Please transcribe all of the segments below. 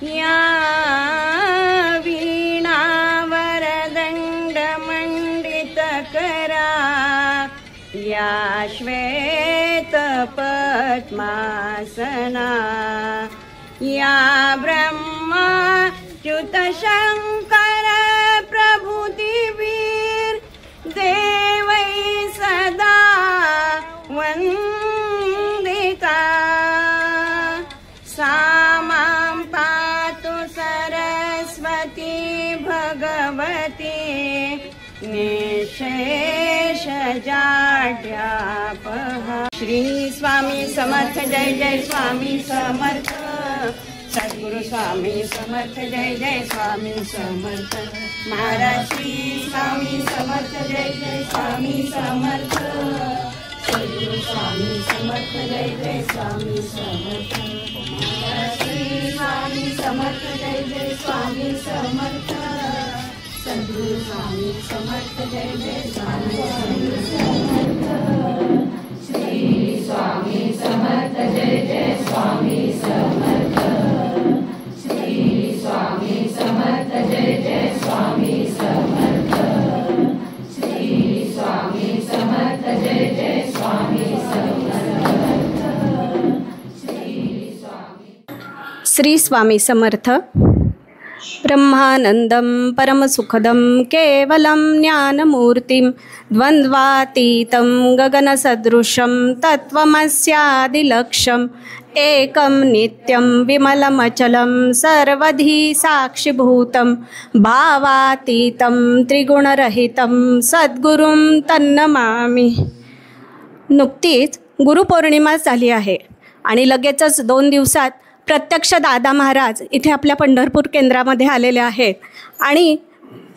या वीणावरदण्डमण्डितकरा या श्वेतपद्मासना या ब्रह्माच्युतशङ्कर प्रभुतिवीर देवै सदा वन्दिता सा मां पातु सरस्वती भगवती निःशेषजाड्यापहा। श्री स्वामी समर्थ जय जय स्वामी समर्थ। सद्गुरु स्वामी समर्थ जय जय स्वामी समर्थ। महाराज श्री स्वामी समर्थ जय जय स्वामी समर्थ। सद्गुरु स्वामी समर्थ जय जय स्वामी समर्थ। महाराज श्री स्वामी समर्थ जय जय स्वामी समर्थ। सद्गुरु स्वामी समर्थ जय जय स्वामी समर्थ। श्री स्वामी समर्थ जय जय स्वामी समर्थ। श्री स्वामी समर्थ जय जय स्वामी समर्थ। श्री स्वामी समर्थ जय जय स्वामी समर्थ। श्री स्वामी समर्थ। ब्रह्मानंदं परमसुखदं केवलं ज्ञानमूर्तिं द्वन्द्वातीतं गगनसदृशं तत्त्वमस्यादिलक्ष्यम् एकं नित्यं विमलमचलं सर्वधी साक्षिभूतं भावातीतं त्रिगुणरहितं सद्गुरुं तन्नमामि। नुकतीच गुरुपौर्णिमा झाली आहे आणि लगेचच 2 दिवसात प्रत्यक्ष दादा महाराज इथे आपल्या पंढरपूर केंद्रामध्ये आलेले आहेत आणि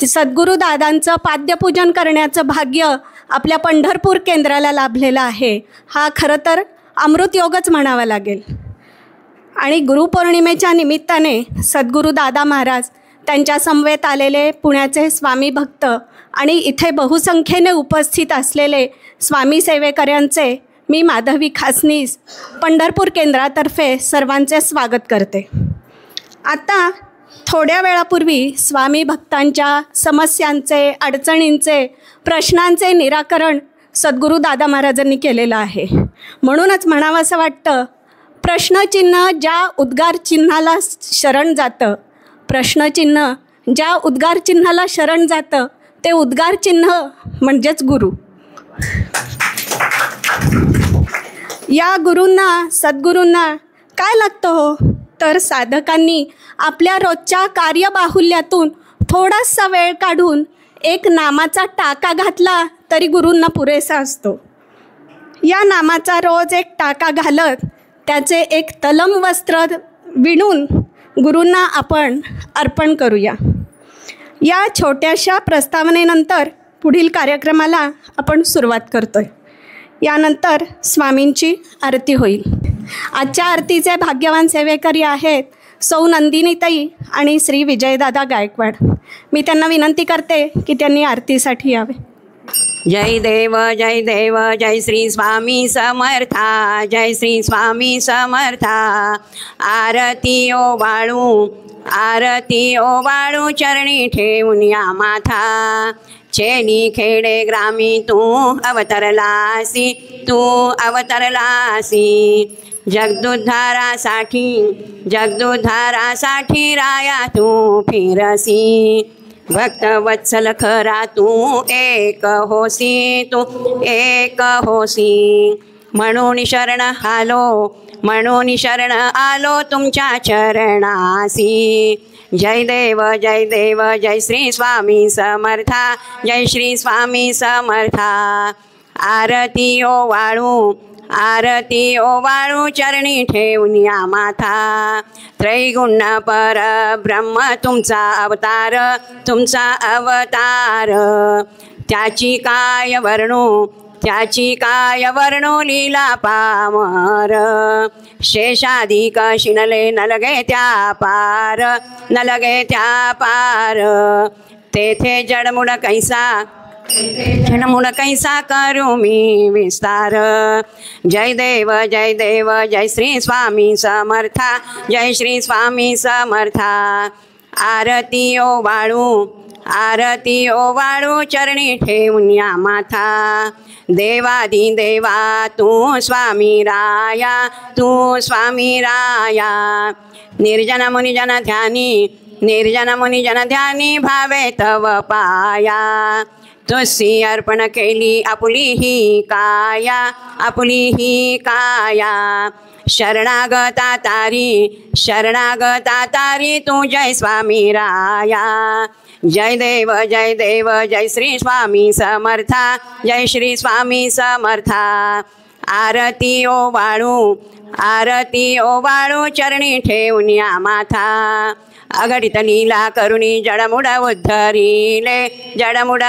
सद्गुरू दादांचं पाद्यपूजन करण्याचं भाग्य आपल्या पंढरपूर केंद्राला लाभलेलं आहे। हा खरं तर अमृतयोगच म्हणावा लागेल। आणि गुरुपौर्णिमेच्या निमित्ताने सद्गुरू दादा महाराज त्यांच्या समवेत आलेले पुण्याचे स्वामी भक्त आणि इथे बहुसंख्येने उपस्थित असलेले स्वामी सेवेकऱ्यांचे मी माधवी खासनीस पंढरपूर केंद्रातर्फे सर्वांचे स्वागत करते। आता थोड्या वेळापूर्वी स्वामी भक्तांच्या समस्यांचे, अडचणींचे, प्रश्नांचे निराकरण सद्गुरू दादा महाराजांनी केलेलं आहे। म्हणूनच म्हणावं असं वाटतं, प्रश्नचिन्ह ज्या उद्गार चिन्हाला शरण जातं, प्रश्नचिन्ह ज्या उद्गार चिन्हाला शरण जातं ते उद्गार चिन्ह म्हणजेच गुरु। या गुरूंना, सद्गुरूंना काय लागतं हो? तर साधकांनी आपल्या रोजच्या कार्यबाहुल्यातून थोडासा वेळ काढून एक नामाचा टाका घातला तरी गुरूंना पुरेसा असतो। या नामाचा रोज एक टाका घालत त्याचे एक तलम वस्त्र विणून गुरूंना आपण अर्पण करूया। या छोट्याशा प्रस्तावनेनंतर पुढील कार्यक्रमाला आपण सुरुवात करतोय। यानंतर स्वामींची आरती होईल। आजच्या आरतीचे भाग्यवान सेवेकरी आहेत सौ नंदिनीताई आणि श्री विजयदादा गायकवाड। मी त्यांना विनंती करते की त्यांनी आरतीसाठी यावे। जय देव जय देव जय श्री स्वामी समर्था। जय श्री स्वामी समर्था। आरती ओवाळू चरणी ठेवून या माथा। छेनी खेडे ग्रामी तू अवतरलासी जगदुद्धारासाठी राया तू फिरसी। भक्त वत्सल खरा तू एक होसी म्हणून शरण आलो तुमच्या चरणासी। जय देव जय श्री स्वामी समर्था। जय श्री स्वामी समर्था। आरती ओवाळू चरणी ठेवून या माथा। त्रैगुण परब्रह्म तुमचा अवतार त्याची काय वर्णू लीला पामर। शेषाधिक शिनले नलगे त्या पार तेथे जडमुड कैसा क्षणमुळ कैसा करू मी विस्तार. जय देव जय देव जय श्री स्वामी समर्था, जय श्री स्वामी समर्था. आरती ओवाळू चरणी ठेवून या माथा. देवाधिदेवा तू स्वामी राया, तू स्वामी राया. निर्जन मुनिजन ध्यानी भावे तव पाया. तुसी अर्पण केली आपुली ही काया. शरणागता तारी तू जय स्वामी राया. जय देव जय श्री स्वामी समर्था, जय श्री स्वामी समर्था. आरती ओवाळू चरणी ठेवून या माथा. अगणित लीला करुणी जडमुड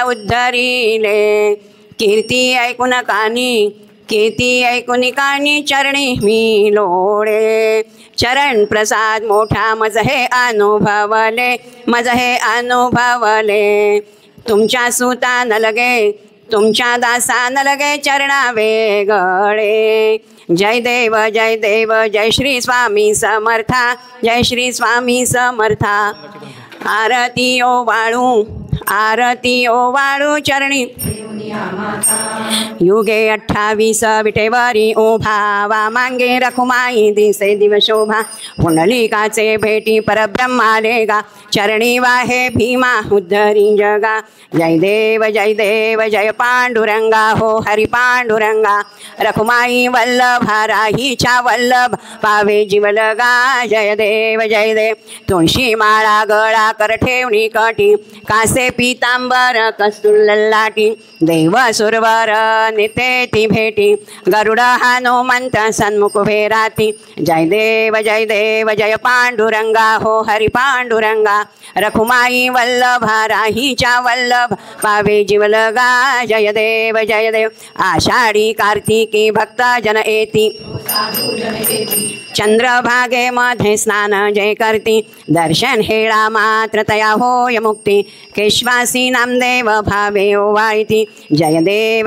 उद्धरिले. कीर्ती ऐकून कानी चरणी मी लोळे. चरण प्रसाद मोठा मज हे अनुभवले. तुमच्या सुता न तुमच्या दासा न लगे चरणा वेगळे. जय देव जय श्री स्वामी समर्था, जय श्री स्वामी समर्था. आरती ओवाळू चरणी युगे 28 विटेवरी उभा. मांगे रखुमाई दिसे दिवशोभा. पुंडलिकाचे भेटी परब्रह्माले गा. चरणी वाहे भीमा उद्धरी जगा. जय देव जय पांडुरंगा हो हरि पांडुरंगा. रखुमाई वल्लभा राहीच्या वल्लभ पावे जीवलगा. जय देव तुळशी माळा गळा कर ठेवणी कटी. कासे पीतांबर कस्तूर ललाटी. देव सुरवर निते ती भेटी. गरुड हनुमंत सन्मुख भेराती. जय देव जय पांडुरंगा हो हरि पांडुरंगा. रखुमाई वल्लभा राहीच्या वल्लभ पावे जीवलगा. जय देव आषाढी कार्तिकी भक्त जन येती. चंद्रभागे मध्ये स्नान जय करती. दर्शन हेळा मात्र तया होय मुक्ती. केशवासी नामदेव भावे ओवाळती. जय देव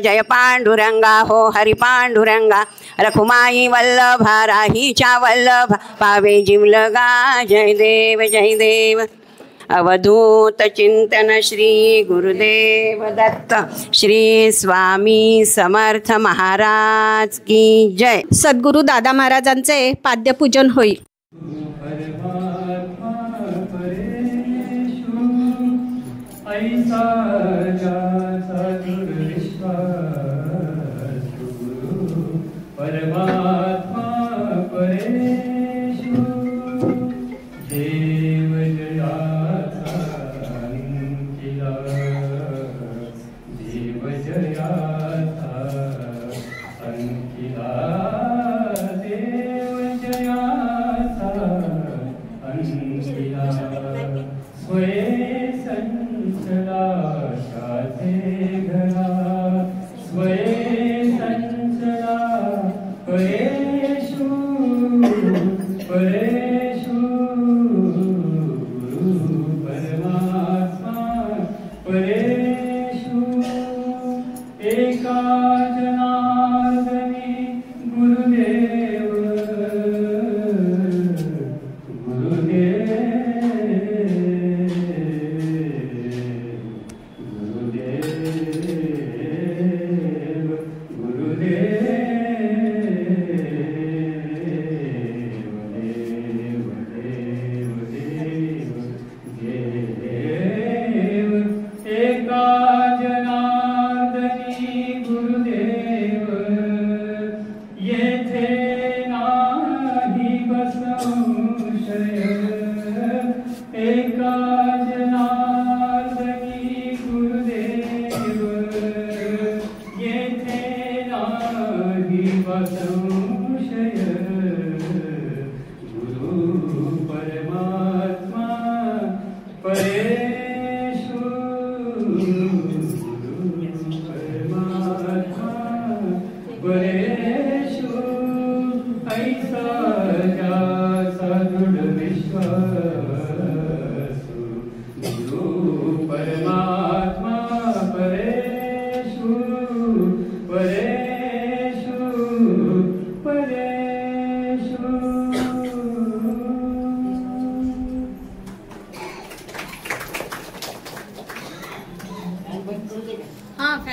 जय पांडुरंगा हो हरि पांडुरंगा. रखुमाई वल्लभा राहीच्या वल्लभ पावे जीवलगा. जय देव अवधूत चिंतन श्री गुरुदेव दत्त श्री स्वामी समर्थ महाराज की जय. सद्गुरु दादा महाराजांचे पाद्यपूजन होईल.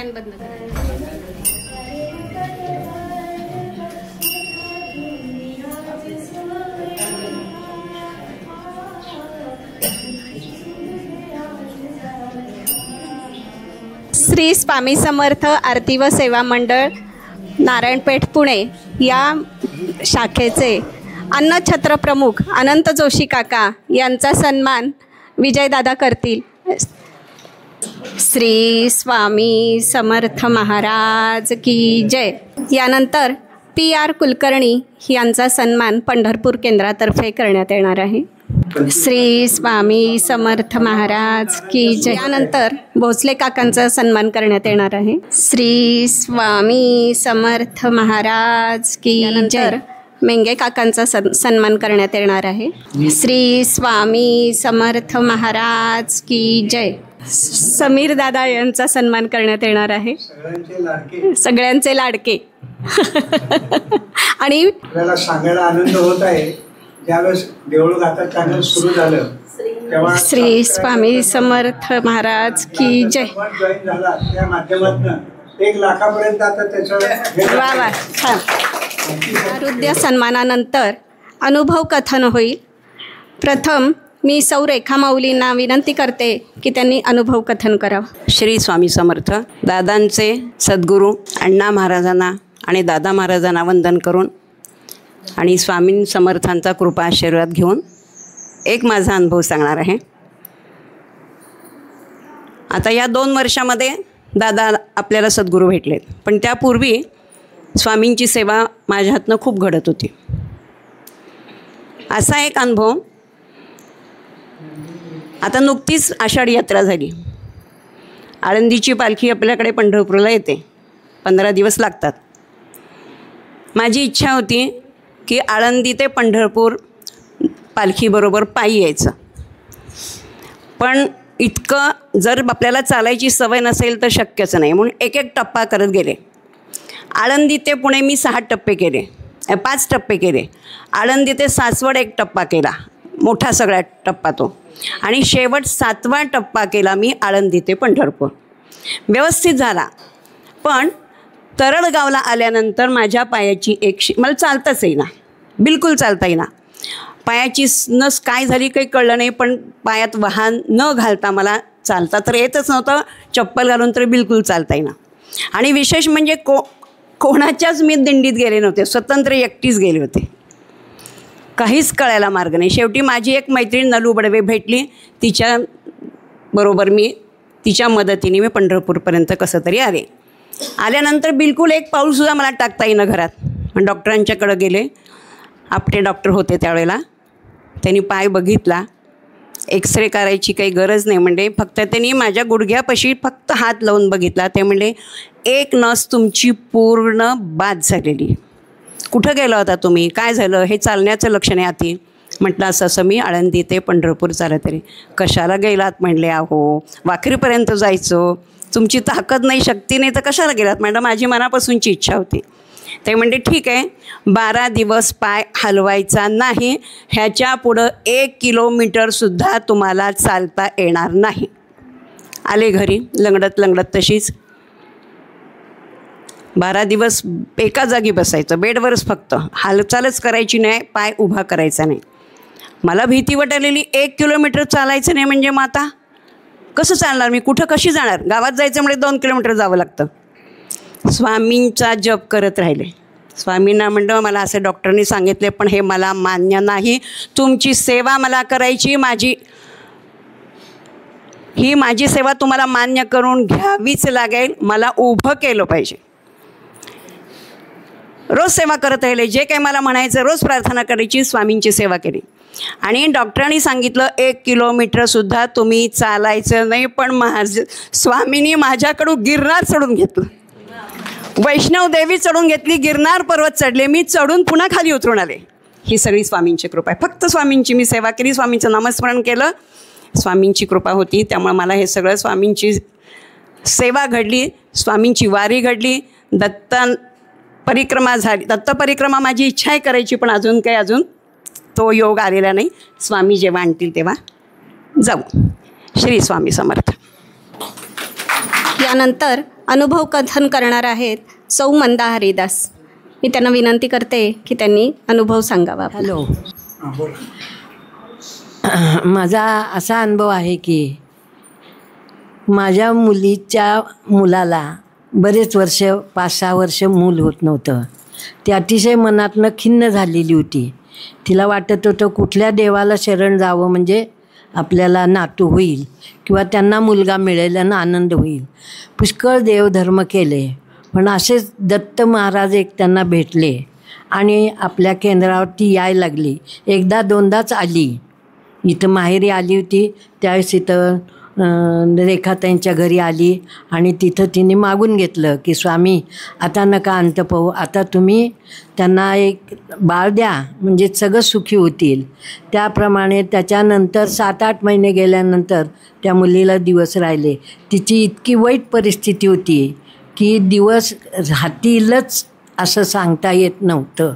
फॅन बंद करा. श्री स्वामी समर्थ आरती व सेवा मंडळ नारायणपेठ पुणे या शाखेचे अन्नछत्र प्रमुख अनंत जोशी काका यांचा सन्मान विजयदादा करतील. श्री स्वामी समर्थ महाराज की जय. यानंतर PR कुलकर्णी यांचा सन्मान पंढरपूर केंद्रातर्फे करण्यात येणार आहे. श्री स्वामी समर्थ महाराज की जय. यानंतर भोसले काकांचा सन्मान करण्यात येणार आहे. श्री स्वामी समर्थ महाराज की जय. मेंगे काकांचा सन्मान करण्यात येणार आहे. श्री स्वामी समर्थ महाराज की जय. समीर दादा यांचा सन्मान करण्यात येणार आहे. सगळ्यांचे लाडके. आणि आपल्याला सांगायला आनंद होत आहे, ज्यावेळेस देऊळ गाथा चॅनल सुरू झालं तेव्हा श्री स्वामी समर्थ महाराज की जय. जॉईन झाला त्या माध्यमातून 1 लाखापर्यंत आता त्याचं वा वा छान. आरुद्य सन्मानानंतर अनुभव कथन होईल. प्रथम मी सौ रेखा माऊलींना विनंती करते की त्यांनी अनुभव कथन करावं. श्री स्वामी समर्थ. दादांचे सद्गुरू अण्णा महाराजांना आणि दादा महाराजांना वंदन करून आणि स्वामी समर्थांचा कृपा आशीर्वाद घेऊन एक माझा अनुभव सांगणार आहे. आता या 2 वर्षामध्ये दादा आपल्याला सद्गुरू भेटलेत, पण त्यापूर्वी स्वामींची सेवा माझ्या हातनं खूप घडत होती. असा एक अनुभव. आता नुकतीच आषाढी यात्रा झाली. आळंदीची पालखी आपल्याकडे पंढरपूरला येते. 15 दिवस लागतात. माझी इच्छा होती की आळंदी ते पंढरपूर पालखीबरोबर पायी यायचं, पण इतकं जर आपल्याला चालायची सवय नसेल तर शक्यच नाही. म्हणून एक टप्पा करत गेले. आळंदी ते पुणे मी 6 टप्पे केले, 5 टप्पे केले. आळंदी ते सासवड 1 टप्पा केला, मोठा सगळ्यात टप्पा तो. आणि शेवट 7वा टप्पा केला मी आळंदी ते पंढरपूर. व्यवस्थित झाला. पण तरडगावला आल्यानंतर माझ्या पायाची मला चालताच येईना, बिलकुल चालता येईना. पायाची नस काय झाली काही कळलं नाही, पण पायात वाहन न घालता मला चालता तर येतच नव्हतं. चप्पल घालून तर बिलकुल चालता येईना. आणि विशेष म्हणजे कोणाच्याच मी दिंडीत गेले नव्हते, स्वतंत्र एकटीच गेले होते. काहीच कळायला मार्ग नाही. शेवटी माझी एक मैत्रीण नलू बडवे भेटली. तिच्याबरोबर तिच्या मदतीने मी पंढरपूरपर्यंत कसं तरी आले. आल्यानंतर बिलकुल एक पाऊलसुद्धा मला टाकता येईना घरात. डॉक्टरांच्याकडं गेले. आपटे डॉक्टर होते त्यावेळेला. त्यांनी पाय बघितला. एक्सरे करायची काही गरज नाही म्हणजे फक्त त्यांनी माझ्या गुडघ्यापाशी फक्त हात लावून बघितला. ते म्हणले एक नस तुमची पूर्ण बाद झालेली. कुठं गेला होता तुम्ही, काय झालं, हे चालण्याचं लक्षण आहे आती. म्हटलं असं मी आळंदी ते पंढरपूर चालत तरी. कशाला गेलात म्हणले. अहो वाखरीपर्यंत जायचो, तुमची ताकद नाही शक्ती नाही तर कशाला गेलात. म्हटलं माझी मनापासूनची इच्छा होती. ते म्हणले ठीक आहे, 12 दिवस पाय हलवायचा नाही, ह्याच्या पुढं 1 किलोमीटरसुद्धा तुम्हाला चालता येणार नाही. आले घरी लंगडत लंगडत तशीच. 12 दिवस एका जागी बसायचं, बेडवरच फक्त, हालचालच करायची नाही, पाय उभा करायचा नाही. मला भीती वाटलेली. 1 किलोमीटर चालायचं नाही म्हणजे मग आता कसं चालणार मी, कुठं कशी जाणार. गावात जायचं म्हणजे 2 किलोमीटर जावं लागतं. स्वामींचा जप करत राहिले. स्वामींना म्हणलं मला असं डॉक्टरनी सांगितले, पण हे मला मान्य नाही. तुमची सेवा मला करायची, माझी सेवा तुम्हाला मान्य करून घ्यावीच लागेल. मला उभं केलं पाहिजे. रोज सेवा करत राहिले. जे काही मला म्हणायचं रोज प्रार्थना करायची, स्वामींची सेवा केली. आणि डॉक्टरांनी सांगितलं 1 किलोमीटरसुद्धा तुम्ही चालायचं नाही. पण स्वामींनी माझ्याकडून गिरनार चढून घेतलं, वैष्णव देवी चढून घेतली, गिरनार पर्वत चढले. मी चढून पुन्हा खाली उतरून आले. ही सगळी स्वामींची कृपा आहे. फक्त स्वामींची मी सेवा केली, स्वामींचं नामस्मरण केलं, स्वामींची कृपा होती. त्यामुळे मला हे सगळं स्वामींची सेवा घडली, स्वामींची वारी घडली, दत्त परिक्रमा झाली. दत्त परिक्रमा माझी इच्छा आहे करायची, पण अजून तो योग आलेला नाही. स्वामी जेव्हा आणतील तेव्हा जाऊ. श्री स्वामी समर्थ. यानंतर अनुभव कथन करणार आहेत सौ मंदा हरिदास. मी त्यांना विनंती करते की त्यांनी अनुभव सांगावा. हॅलो. हां बोला. माझा असा अनुभव आहे की माझ्या मुलीच्या मुलाला बरेच वर्ष 5-6 वर्ष मूल होत नव्हतं. ती अतिशय मनातनं खिन्न झालेली होती. तिला वाटत होतं कुठल्या देवाला शरण जावं म्हणजे आपल्याला नातू होईल किंवा त्यांना मुलगा मिळेल आणि आनंद होईल. पुष्कळ देवधर्म केले, पण असेच दत्त महाराज एक त्यांना भेटले आणि आपल्या केंद्रावर ती यायला लागली. 1-2दाच आली. इथं माहेरी आली होती त्यावेळेस इथं रेखाताईंच्या घरी आली आणि तिथं तिने मागून घेतलं की स्वामी आता नका अंत पाहू, आता तुम्ही त्यांना एक बाळ द्या म्हणजे सगळं सुखी होतील. त्याप्रमाणे त्याच्यानंतर 7-8 महिने गेल्यानंतर त्या मुलीला दिवस राहिले. तिची इतकी वाईट परिस्थिती होती की दिवस राहतीलच असं सांगता येत नव्हतं.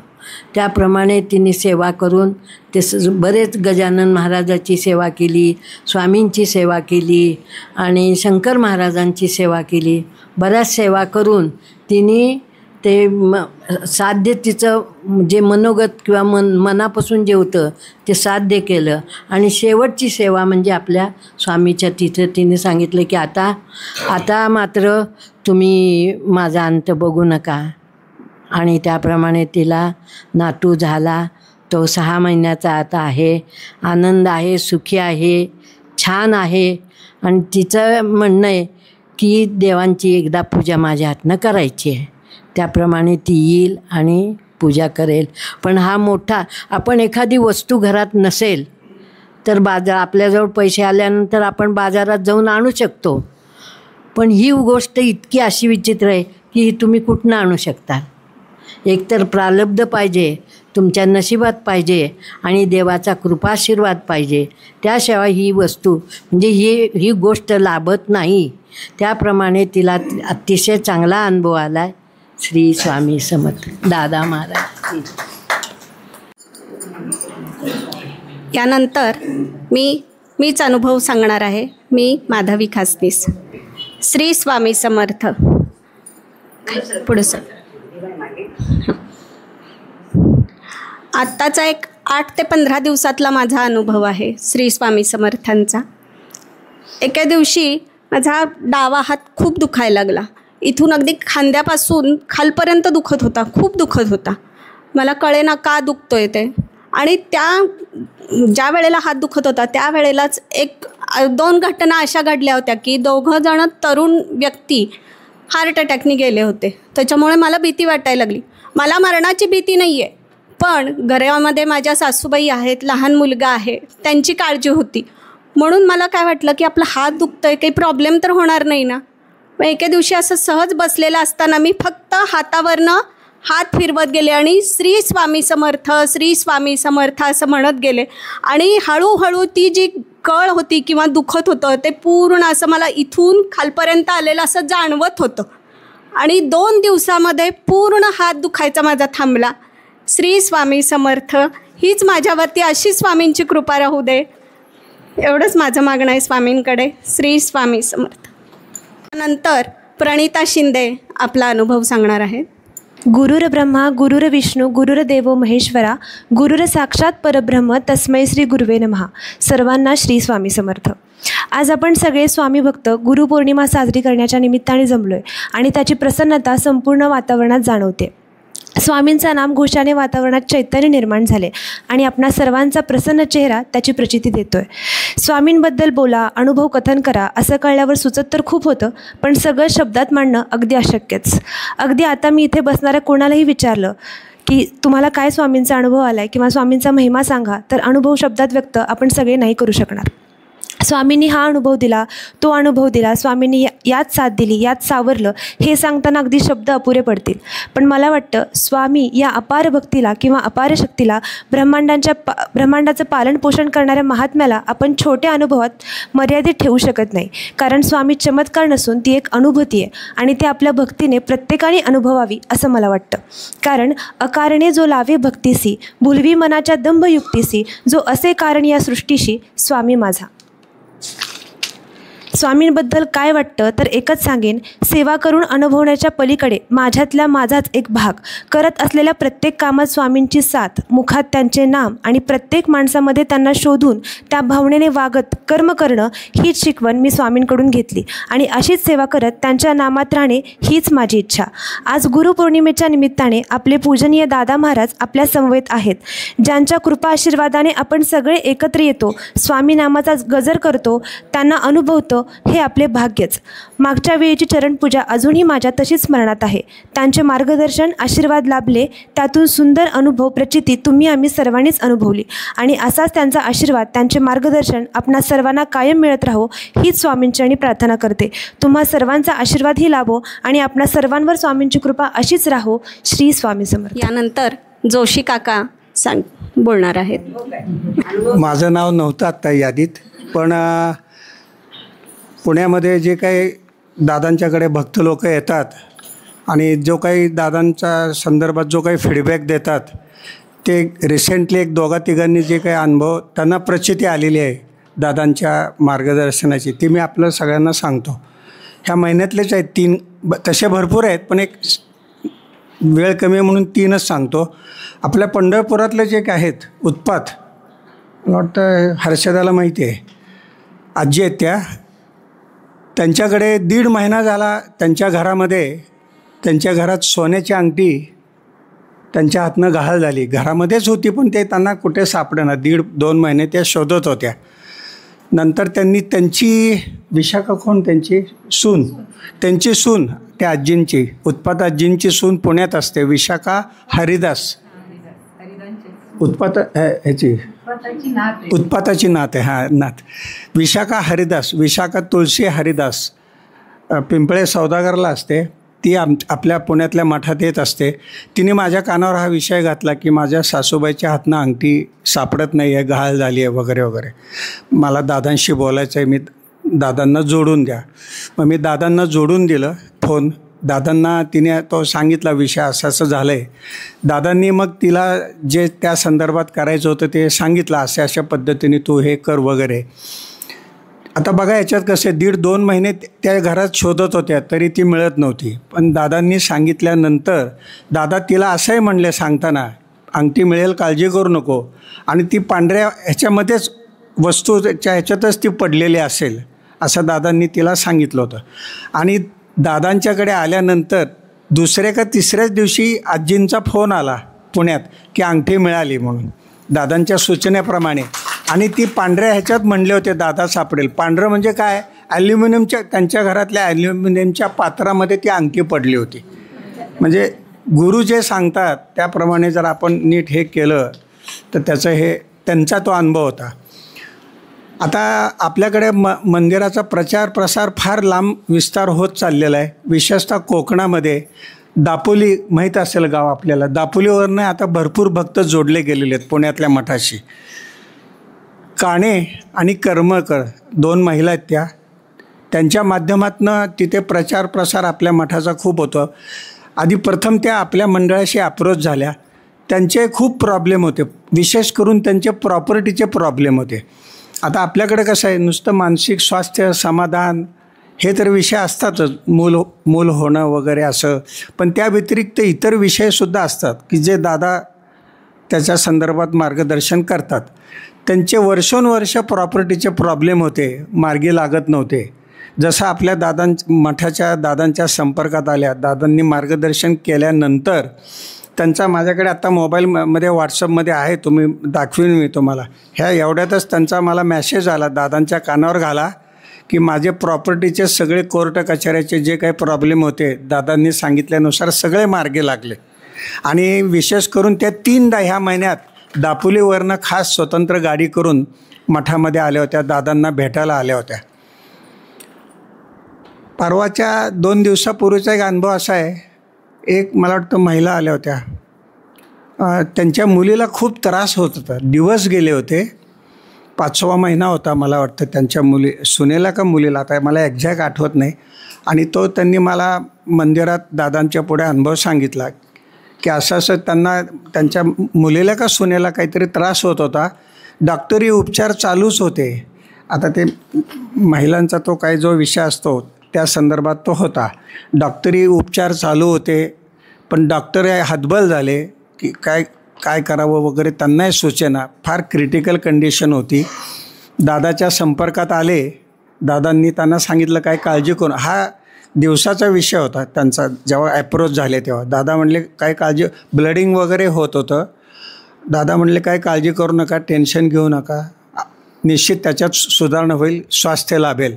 त्याप्रमाणे तिने सेवा करून ते बरेच गजानन महाराजाची सेवा केली, स्वामींची सेवा केली आणि शंकर महाराजांची सेवा केली. बऱ्याच सेवा करून तिने ते साध्य तिचं जे मनोगत किंवा मनापासून जे होतं ते साध्य केलं. आणि शेवटची सेवा म्हणजे आपल्या स्वामीच्या तिथं तिने सांगितलं की आता मात्र तुम्ही माझा अंत बघू नका. आणि त्याप्रमाणे तिला नातू झाला. तो 6 महिन्याचा आता आहे. आनंद आहे, सुखी आहे, छान आहे. आणि तिचं म्हणणं आहे की देवांची एकदा पूजा माझ्या हातनं करायची आहे. त्याप्रमाणे ती येईल आणि पूजा करेल. पण हा मोठा आपण एखादी वस्तू घरात नसेल तर आपल्याजवळ पैसे आल्यानंतर आपण बाजारात जाऊन आणू शकतो. पण ही गोष्ट इतकी अशी विचित्र आहे की ही तुम्ही कुठनं आणू शकता. एकतर प्रारब्ध पाहिजे, तुमच्या नशिबात पाहिजे आणि देवाचा कृपाशीर्वाद पाहिजे. त्याशिवाय ही वस्तू म्हणजे ही गोष्ट लाभत नाही. त्याप्रमाणे तिला अतिशय चांगला अनुभव आला आहे. श्री स्वामी समर्थ दादा महाराज. यानंतर मीच अनुभव सांगणार आहे. मी माधवी खासनीस. श्री स्वामी समर्थ. पुढे सर. आत्ताचा एक 8 ते 15 दिवसातला माझा अनुभव आहे श्री स्वामी समर्थांचा. एके दिवशी माझा डावा हात खूप दुखायला लागला. इथून अगदी खांद्यापासून खालपर्यंत दुखत होता, खूप दुखत होता. मला कळेना का दुखतोय ते. आणि ज्या वेळेला हात दुखत होता त्यावेळेलाच 1-2 घटना अशा घडल्या होत्या की 2 जण तरुण व्यक्ती हार्ट अटॅकने गेले होते. त्याच्यामुळे मला भीती वाटायला लागली. मला मरणाची भीती नाही आहे, पण घरामध्ये माझ्या सासूबाई आहेत, लहान मुलगा आहे, त्यांची काळजी होती. म्हणून मला काय वाटलं की आपला हात दुखतोय, काही प्रॉब्लेम तर होणार नाही ना. मग एके दिवशी असं सहज बसलेलं असताना मी फक्त हातावरनं हात फिरवत गेले आणि श्री स्वामी समर्थ, श्री स्वामी समर्थ असं म्हणत गेले. आणि हळूहळू ती जी कळ होती किंवा दुखत होतं ते पूर्ण असं मला इथून खालपर्यंत आलेलं असं जाणवत होतं. आणि 2 दिवसामध्ये पूर्ण हात दुखायचा माझा थांबला. श्री स्वामी समर्थ. हीच माझ्यावरती अशी स्वामींची कृपा राहू दे, एवढंच माझं मागणं आहे स्वामींकडे. श्री स्वामी समर्थ. नंतर प्रणिता शिंदे आपला अनुभव सांगणार आहेत. गुरुर ब्रह्मा गुरुर विष्णू गुरुर्देवो महेश्वरा गुरुर साक्षात परब्रह्म तस्मै श्री गुरुवे नमः. सर्वांना श्री स्वामी समर्थ. आज आपण सगळे स्वामी भक्त गुरुपौर्णिमा साजरी करण्याच्या निमित्ताने जमलो आहे आणि त्याची प्रसन्नता संपूर्ण वातावरणात जाणवते. स्वामींचा नामघोषाने वातावरणात चैतन्य निर्माण झाले आणि आपणा सर्वांचा प्रसन्न चेहरा त्याची प्रचिती देतोय. स्वामींबद्दल बोला, अनुभव कथन करा असं कळल्यावर सुचत तर खूप होतं, पण सगळं शब्दात मांडणं अगदी अशक्यच. अगदी आता मी इथे बसणाऱ्या कोणालाही विचारलं की तुम्हाला काय स्वामींचा अनुभव आला आहे किंवा स्वामींचा महिमा सांगा, तर अनुभव शब्दात व्यक्त आपण सगळे नाही करू शकणार. स्वामींनी हा अनुभव दिला, तो अनुभव दिला, स्वामींनी यात साथ दिली, यात सावरलं, हे सांगताना अगदी शब्द अपुरे पडतील. पण मला वाटतं स्वामी या अपार भक्तीला किंवा अपार शक्तीला ब्रह्मांडाचं पालनपोषण करणाऱ्या महात्म्याला आपण छोट्या अनुभवात मर्यादित ठेवू शकत नाही. कारण स्वामी चमत्कार नसून ती एक अनुभूती आहे आणि ती आपल्या भक्तीने प्रत्येकाने अनुभवावी असं मला वाटतं. कारण अकारणे जो लावे भक्तीसी भुलवी मनाच्या दंभयुक्तीसी जो असे कारण या सृष्टीशी स्वामी माझा. स्वामींबद्दल काय वाटतं तर एकच सांगेन, सेवा करून अनुभवण्याच्या पलीकडे माझ्यातला माझाच एक भाग, करत असलेल्या प्रत्येक कामात स्वामींची साथ, मुखात त्यांचे नाम आणि प्रत्येक माणसामध्ये त्यांना शोधून त्या भावनेने वागत कर्म करणं, हीच शिकवण मी स्वामींकडून घेतली आणि अशीच सेवा करत त्यांच्या नामात राहणे हीच माझी इच्छा. आज गुरुपौर्णिमेच्या निमित्ताने आपले पूजनीय दादा महाराज आपल्या समवेत आहेत, ज्यांच्या कृपा आशीर्वादाने आपण सगळे एकत्र येतो, स्वामी नामाचा गजर करतो, त्यांना अनुभवतो, हे आपले भाग्यच. मागच्या वेळीची चरणपूजा अजूनही माझ्या तशीच स्मरणात आहे. त्यांचे मार्गदर्शन, आशीर्वाद लाभले, त्यातून सुंदर अनुभव, प्रचिती तुम्ही आम्ही सर्वांनीच अनुभवली आणि असाच त्यांचा आशीर्वाद, त्यांचे मार्गदर्शन आपणा सर्वांना कायम मिळत राहो हीच स्वामींचरणी प्रार्थना करते. तुम्हा सर्वांचा आशीर्वादही लाभो आणि आपणा सर्वांवर स्वामींची कृपा अशीच राहो. श्री स्वामी समर्थ. यानंतर जोशी काका बोलणार आहेत. माझं नाव नव्हतं आत्ता यादीत, पण पुण्यामध्ये जे काही दादांच्याकडे भक्त लोक येतात आणि जो काही दादांच्या संदर्भात जो काही फीडबॅक देतात, ते रिसेंटली एक दोघा तिघांनी जे काही अनुभव त्यांना प्रचिती आलेली आहे दादांच्या मार्गदर्शनाची, ती मी आपल्या सगळ्यांना सांगतो. ह्या महिन्यातलेच आहेत 3, तसे भरपूर आहेत पण एक वेळ कमी आहे म्हणून 3च सांगतो. आपल्या पंढरपुरातले जे काही आहेत उत्पात, मला वाटतं हर्षदाला माहिती आहे, आजी आहेत त्यांच्याकडे 1.5 महिना झाला त्यांच्या घरामध्ये, त्यांच्या घरात सोन्याची अंगठी त्यांच्या हातनं गहाळ झाली. घरामध्येच होती पण ते त्यांना कुठे सापडेना. 1.5-2 महिने त्या शोधत होत्या. नंतर त्यांनी त्यांची विशाखा कोण, त्यांची सून त्या आजींची, उत्पात आजींची सून पुण्यात असते, विशाखा हरिदास, उत्पाताची नात आहे, हां नात, विशाखा हरिदास, विशाखा तुळशी हरिदास पिंपळे सौदागरला असते. ती आपल्या पुण्यातल्या मठात येत असते. तिने माझ्या कानावर हा विषय घातला की माझ्या सासूबाईच्या हातनं अंगठी सापडत नाही आहे, गहाळ झाली आहे वगैरे वगैरे, मला दादांशी बोलायचं आहे, मी दादांना जोडून द्या. मग मी दादांना जोडून दिलं फोन. दादांना तिने तो सांगितला विषय असं झालं आहे. दादांनी मग तिला जे त्या संदर्भात करायचं होतं ते सांगितलं, अशा पद्धतीने तू हे कर वगैरे. आता बघा याच्यात कसे 1.5-2 महिने त्या घरात शोधत होत्या तरी ती मिळत नव्हती. पण दादांनी सांगितल्यानंतर दादा तिला असंही म्हणले सांगताना, अंगठी मिळेल काळजी करू नको, आणि ती पांढऱ्या ह्याच्यामध्येच वस्तूच्या ह्याच्यातच ती पडलेली असेल असं दादांनी तिला सांगितलं होतं. आणि दादांच्याकडे आल्यानंतर 2ऱ्या का 3ऱ्याच दिवशी आजींचा फोन आला पुण्यात की अंगठी मिळाली म्हणून दादांच्या सूचनेप्रमाणे. आणि ती पांढऱ्या ह्याच्यात म्हणले होते दादा सापडेल. पांढरं म्हणजे काय, ॲल्युमिनियमच्या, त्यांच्या घरातल्या ॲल्युमिनियमच्या पात्रामध्ये ती अंगठी पडली होती. म्हणजे गुरु जे सांगतात त्याप्रमाणे जर आपण नीट हे केलं तर त्याचं हे त्यांचा तो अनुभव होता. आता आपल्याकडे मंदिराचा प्रचार प्रसार फार लांब विस्तार होत चाललेला आहे. विशेषतः कोकणामध्ये दापोली माहीत असेल गाव आपल्याला, दापोलीवरनं आता भरपूर भक्त जोडले गेलेले आहेत पुण्यातल्या मठाशी. काणे आणि कर्मकर 2 महिला आहेत त्यांच्या माध्यमातून तिथे प्रचार प्रसार आपल्या मठाचा खूप होतो. आधी प्रथम त्या आपल्या मंडळाशी अप्रोच झाल्या. त्यांचे खूप प्रॉब्लेम होते, विशेष करून त्यांचे प्रॉपर्टीचे प्रॉब्लेम होते. आता आपल्याकडे कसं आहे, नुसतं मानसिक स्वास्थ्य, समाधान हे तर विषय असतातच, मूल होणं वगैरे असं, पण त्या व्यतिरिक्त इतर विषयसुद्धा असतात की जे दादा त्याच्या संदर्भात मार्गदर्शन करतात. त्यांचे वर्षोनवर्ष प्रॉपर्टीचे प्रॉब्लेम होते, मार्गी लागत नव्हते. जसं आपल्या दादांच्या संपर्कात आल्या, दादांनी मार्गदर्शन केल्यानंतर त्यांचा माझ्याकडे आता मोबाईलमध्ये व्हॉट्सअपमध्ये आहे, तुम्ही दाखवीन मी तुम्हाला. ह्या एवढ्यातच त्यांचा मला मॅसेज आला, दादांच्या कानावर घाला की माझे प्रॉपर्टीचे सगळे कोर्ट कचऱ्याचे जे काही प्रॉब्लेम होते दादांनी सांगितल्यानुसार सगळे मार्गी लागले. आणि विशेष करून त्या 3दा ह्या महिन्यात दापोलीवरनं खास स्वतंत्र गाडी करून मठामध्ये आल्या होत्या, दादांना भेटायला आल्या होत्या. परवाच्या 2 दिवसापूर्वीचा एक अनुभव असा आहे, एक मला वाटतं महिला आल्या होत्या, त्यांच्या मुलीला खूप त्रास होत होता, दिवस गेले होते, 5वा महिना होता मला वाटतं त्यांच्या सुनेला का मुलीला, आता मला एक्झॅक्ट आठवत नाही. आणि तो त्यांनी मला मंदिरात दादांच्या पुढे अनुभव सांगितला की असं त्यांना त्यांच्या मुलीला का सुनेला काहीतरी त्रास होत होता. डॉक्टरी उपचार चालूच होते आता ते महिलांचा तो काही जो विषय असतो त्या संदर्भात तो होता. डॉक्टरी उपचार चालू होते, पण डॉक्टर हतबल झाले की काय करावं वगैरे त्यांनाही सुचेना. फार क्रिटिकल कंडिशन होती. दादाच्या संपर्कात आले. दादांनी त्यांना सांगितलं काय काळजी करू. हा दिवसाचा विषय होता त्यांचा. जेव्हा ॲप्रोच झाले तेव्हा दादा म्हणले काय काळजी, ब्लडिंग वगैरे होत होतं. दादा म्हणले काय काळजी करू नका, टेन्शन घेऊ नका, निश्चित त्याच्यात सुधारणा होईल, स्वास्थ्य लाभेल.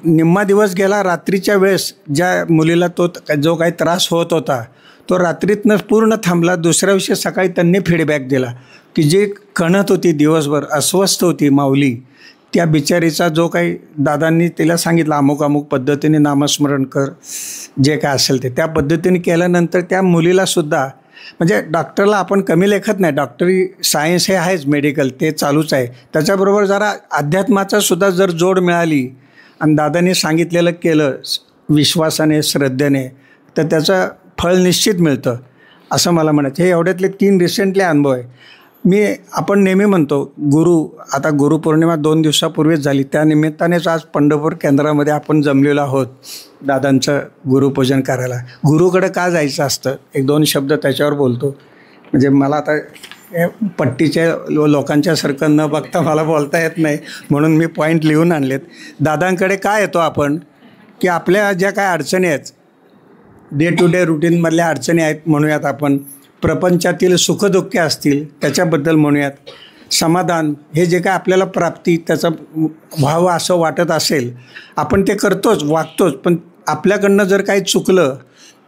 निम्मा दिवस गेला. रात्रीच्या वेळेस ज्या मुलीला तो जो काही त्रास होत होता तो रात्रीतनं पूर्ण थांबला. दुसऱ्या दिवशी सकाळी त्यांनी फीडबॅक दिला की जी कणत होती दिवसभर, अस्वस्थ होती माऊली, त्या बिचारीचा जो काही दादांनी तिला सांगितलं अमुक अमुक पद्धतीने नामस्मरण कर, जे काय असेल ते त्या पद्धतीने केल्यानंतर त्या मुलीलासुद्धा, म्हणजे डॉक्टरला आपण कमी लेखत नाही, डॉक्टरी सायन्स हे आहेच, मेडिकल ते चालूच आहे, त्याच्याबरोबर जरा अध्यात्माचा सुद्धा जर जोड मिळाली आणि दादांनी सांगितलेलं केलं विश्वासाने श्रद्धेने तर त्याचं फळ निश्चित मिळतं असं मला म्हणायचं. हे एवढ्यातले 3 रिसेंटली अनुभव आहे. आपण नेहमी म्हणतो आता गुरुपौर्णिमा 2 दिवसापूर्वीच झाली, त्या निमित्तानेच आज पंढरपूर केंद्रामध्ये आपण जमलेलो आहोत दादांचं गुरुपूजन करायला. गुरुकडे का जायचं असतं, 1-2 शब्द त्याच्यावर बोलतो. म्हणजे मला आता पट्टीच्या लोकांच्यासारखं न बघता मला बोलता येत नाही, म्हणून मी पॉईंट लिहून आणलेत. दादांकडे काय येतो आपण की आपल्या ज्या काय अडचणी आहेत, डे टू डे रुटीनमधल्या अडचणी आहेत म्हणूयात आपण, प्रपंचातील सुखदुःखे असतील त्याच्याबद्दल म्हणूयात, समाधान हे जे काय आपल्याला प्राप्ती त्याचं व्हावं असं वाटत असेल आपण ते करतोच, वागतोच. पण आपल्याकडनं जर काही चुकलं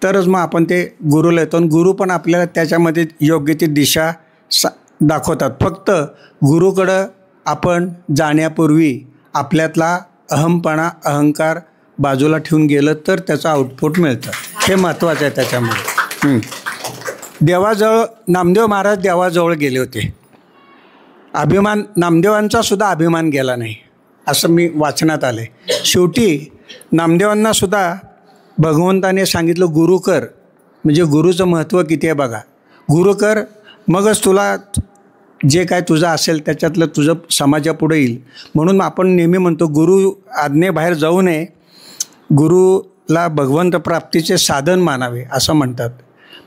तरच मग आपण ते गुरुला येतो आणि गुरु पण आपल्याला त्याच्यामध्ये योग्य ती दिशा दाखवतात. फक्त गुरुकडं आपण जाण्यापूर्वी आपल्यातला अहमपणा, अहंकार बाजूला ठेवून गेलं तर त्याचं आउटपुट मिळतं. हे महत्त्वाचं आहे त्याच्यामुळे. देवाजवळ नामदेव महाराज देवाजवळ गेले होते. नामदेवांचा सुद्धा अभिमान गेला नाही असं मी वाचनात आलं आहे. शेवटी नामदेवांना सुद्धा भगवंताने सांगितलं गुरु कर, म्हणजे गुरुचं महत्त्व किती आहे बघा. गुरु कर, मगच तुला जे काय तुझं असेल त्याच्यातलं तुझं समाजापुढे येईल. म्हणून आपण नेहमी म्हणतो गुरु आज्ञेबाहेर जाऊ नये, गुरुला भगवंत प्राप्तीचे साधन मानावे असं म्हणतात.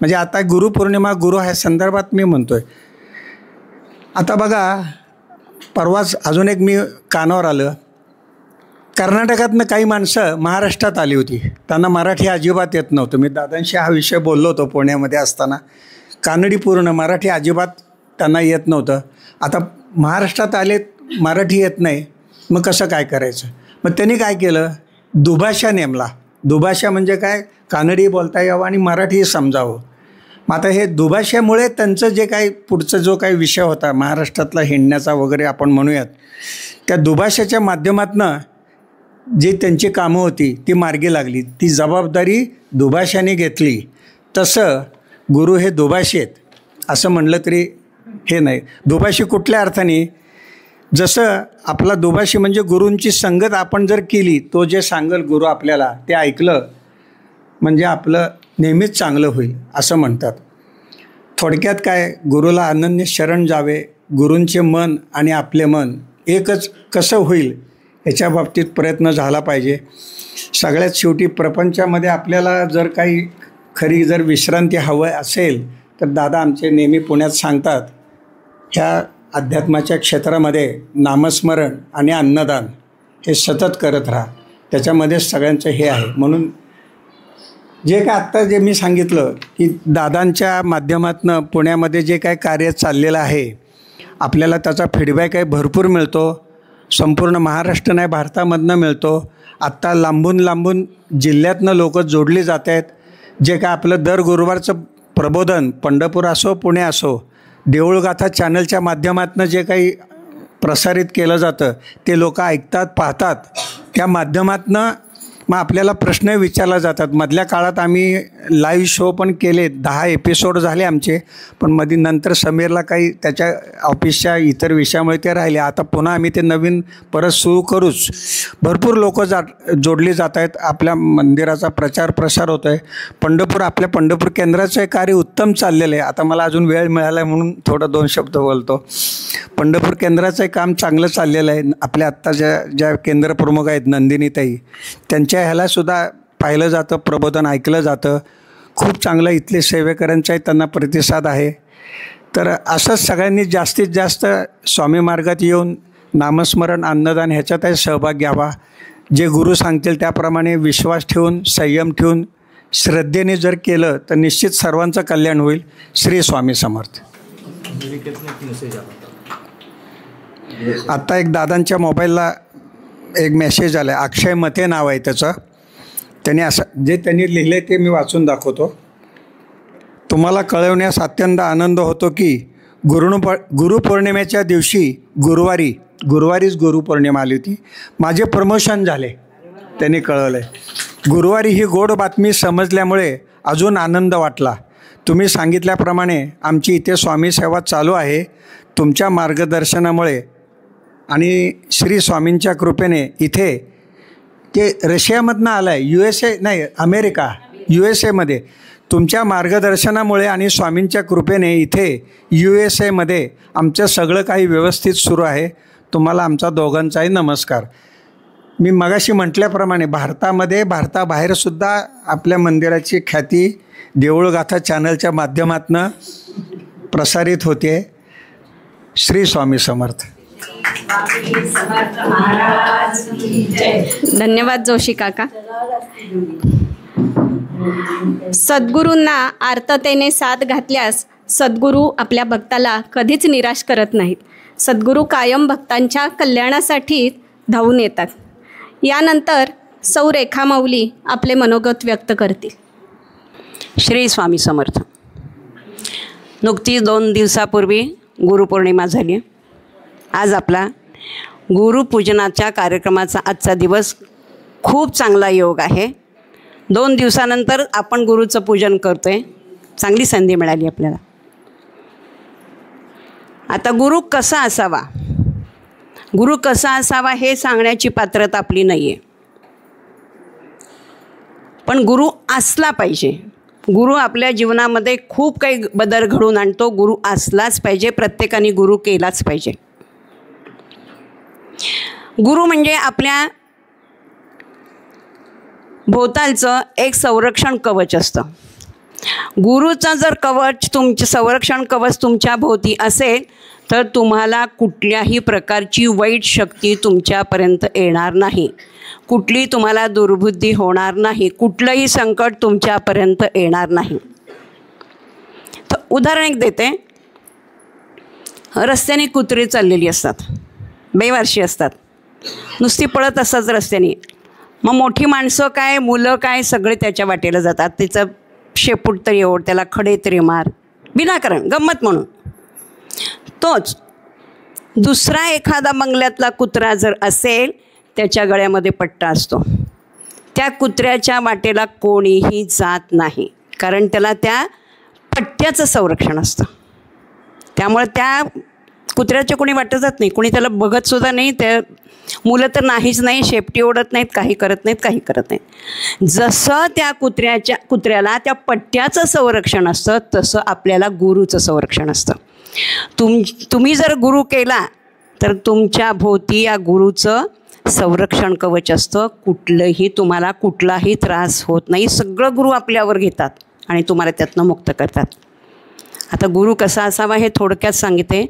म्हणजे आता गुरुपौर्णिमा गुरु ह्या संदर्भात मी म्हणतो आहे. आता बघा परवाच अजून एक मी कानावर आलं, कर्नाटकातनं काही माणसं महाराष्ट्रात आली होती, त्यांना मराठी अजिबात येत नव्हतं. मी दादांशी हा विषय बोललो होतो पुण्यामध्ये असताना. कानडी पूर्ण, मराठी अजिबात त्यांना येत नव्हतं. आता महाराष्ट्रात आले, मराठी येत नाही, मग कसं काय करायचं. मग त्यांनी काय केलं, दुभाषा नेमला. दुभाषा म्हणजे काय, कानडी बोलता यावं आणि मराठी समजावं. मग आता हे दुभाषामुळे त्यांचं जे काही पुढचा जो काही विषय होता महाराष्ट्रातला हिंडण्याचा वगैरे आपण म्हणूयात, त्या दुभाषाच्या माध्यमातनं जी त्यांची कामं होती ती मार्गी लागली. ती जबाबदारी दुभाषाने घेतली. तसं गुरु हे दुभाषी आहेत असं म्हणलं तरी हे नाही. दुभाषी कुठल्या अर्थाने, जसं आपला दुभाषी म्हणजे गुरूंची संगत आपण जर केली, तो जे सांगेल गुरु आपल्याला ते ऐकलं म्हणजे आपलं नेहमीच चांगलं होईल असं म्हणतात. थोडक्यात काय, गुरुला अनन्य शरण जावे, गुरूंचे मन आणि आपले मन एकच कसं होईल याच्या बाबतीत प्रयत्न झाला पाहिजे. सगळ्यात शेवटी प्रपंचामध्ये आपल्याला जर काही खरी जर विश्रांती हवं असेल तर दादा आमचे नेहमी पुण्यात सांगतात, ह्या अध्यात्माच्या क्षेत्रामध्ये नामस्मरण आणि अन्नदान हे सतत करत राहा, त्याच्यामध्येच सगळ्यांचं हे आहे. म्हणून जे काय आत्ता जे मी सांगितलं की दादांच्या माध्यमातून पुण्यामध्ये जे काय कार्य चाललेलं आहे आपल्याला त्याचा फीडबॅक आहे भरपूर मिळतो. संपूर्ण महाराष्ट्र नाही भारतामधनं मिळतो. आत्ता लांबून लांबून जिल्ह्यातनं लोक जोडली जात आहेत. जे काय आपलं दर गुरुवारचं प्रबोधन पंढरपूर असो पुणे असो, देऊळगाथा चॅनलच्या माध्यमातून जे काही प्रसारित केलं जातं ते लोक ऐकतात, पाहतात. त्या माध्यमातून मग आपल्याला प्रश्न विचारला जातात. मधल्या काळात आम्ही लाईव्ह शो पण केले, 10 एपिसोड झाले आमचे, पण मध्ये नंतर समीरला काही त्याच्या ऑफिसच्या इतर विषयामुळे ते राहिले. आता पुन्हा आम्ही ते नवीन परत सुरू करूच. भरपूर लोक जोडली जात आहेत. आपल्या मंदिराचा प्रचार प्रसार होतो आहे. आपल्या पंढरपूर केंद्राचं कार्य उत्तम चाललेलं आहे. आता मला अजून वेळ मिळाला आहे म्हणून थोडं 2 शब्द बोलतो. पंढरपूर केंद्राचं काम चांगलं चाललेलं आहे. आपल्या आत्ता ज्या केंद्रप्रमुख आहेत नंदिनीताई, त्यांच्या ह्यालासुद्धा पाहिलं जातं, प्रबोधन ऐकलं जातं. खूप चांगलं इथले सेवेकरांचाही त्यांना प्रतिसाद आहे. तर असंच सगळ्यांनी जास्तीत जास्त स्वामी मार्गात येऊन नामस्मरण, अन्नदान ह्याच्यातही सहभाग घ्यावा. जे गुरु सांगतील त्याप्रमाणे विश्वास ठेवून, संयम ठेवून, श्रद्धेने जर केलं तर निश्चित सर्वांचं कल्याण होईल. श्री स्वामी समर्थ. आत्ता एक दादांच्या मोबाईलला एक मेसेज आला आहे. अक्षय मते नाव आहे त्याचं. त्यांनी असं जे त्यांनी लिहिलं आहे ते मी वाचून दाखवतो. तुम्हाला कळवण्यास अत्यंत आनंद होतो की गुरुपौर्णिमेच्या दिवशी गुरुवारीच गुरुपौर्णिमा आली होती, माझे प्रमोशन झाले. त्यांनी कळवलं आहे. गुरुवारी ही गोड बातमी समजल्यामुळे अजून आनंद वाटला. तुम्ही सांगितल्याप्रमाणे आमची इथे स्वामी सेवा चालू आहे. तुमच्या मार्गदर्शनामुळे आणि श्री स्वामींच्या कृपेने इथे ते रशियामधनं आलं आहे, अमेरिका USA तुमच्या मार्गदर्शनामुळे आणि स्वामींच्या कृपेने इथे USA आमचं सगळं काही व्यवस्थित सुरू आहे. तुम्हाला आमचा दोघांचाही नमस्कार. मी मगाशी म्हटल्याप्रमाणे भारताबाहेरसुद्धा आपल्या मंदिराची ख्याती देऊळगाथा चॅनलच्या माध्यमातून प्रसारित होते. श्री स्वामी समर्थ. धन्यवाद जोशी काका. सद्गुरूंना आर्ततेने साथ घातल्यास सद्गुरू आपल्या भक्ताला कधीच निराश करत नाहीत. सद्गुरू कायम भक्तांच्या कल्याणासाठी धावून येतात. यानंतर सौ रेखा माऊली आपले मनोगत व्यक्त करतील. श्री स्वामी समर्थ. नुकतीच 2 दिवसापूर्वी गुरुपौर्णिमा झाली. आज आपला गुरुपूजनाच्या कार्यक्रमाचा आजचा दिवस खूप चांगला योग आहे. 2 दिवसानंतर आपण गुरुचं पूजन करतो आहे. चांगली संधी मिळाली आपल्याला. आता गुरु कसा असावा हे सांगण्याची पात्रता आपली नाही आहे, पण गुरु असला पाहिजे. गुरु आपल्या जीवनामध्ये खूप काही बदल घडवून आणतो. गुरु असलाच पाहिजे. प्रत्येकाने गुरु केलाच पाहिजे. गुरु म्हणजे आपल्या भोवतालचं एक संरक्षण कवच असतं. गुरुचं जर संरक्षण कवच तुमच्या भोवती असेल तर तुम्हाला कुठल्याही प्रकारची वाईट शक्ती तुमच्यापर्यंत येणार नाही. कुठली तुम्हाला दुर्बुद्धी होणार नाही. कुठलंही संकट तुमच्यापर्यंत येणार नाही. तर उदाहरण एक देते. रस्त्याने कुत्री चाललेली असतात, बेवारशी असतात, नुसती पळत असतात रस्त्याने. मग मोठी माणसं काय, मुलं काय, सगळे त्याच्या वाटेला जातात. तिचं शेपूट तरी ओढ, त्याला खडे तरी मार, विनाकारण गंमत म्हणून. तोच दुसरा एखादा बंगल्यातला कुत्रा जर असेल, त्याच्या गळ्यामध्ये पट्टा असतो. त्या कुत्र्याच्या वाटेला कोणीही जात नाही, कारण त्याला त्या पट्ट्याचं संरक्षण असतं. त्यामुळे त्या कुत्र्याच्या कोणी वाटत जात नाही, कोणी त्याला बघतसुद्धा नाही. त्या मुलं तर नाहीच नाही, शेपटी ओढत नाहीत, काही करत नाहीत. जसं त्या कुत्र्याला त्या पट्ट्याचं संरक्षण असतं, तसं आपल्याला गुरुचं संरक्षण असतं. तुम्ही जर गुरु केला तर तुमच्या भोवती या गुरुचं संरक्षण कवच असतं. तुम्हाला कुठलाही त्रास होत नाही. सगळं गुरु आपल्यावर घेतात आणि तुम्हाला त्यातनं मुक्त करतात. आता गुरु कसा असावा हे थोडक्यात सांगते.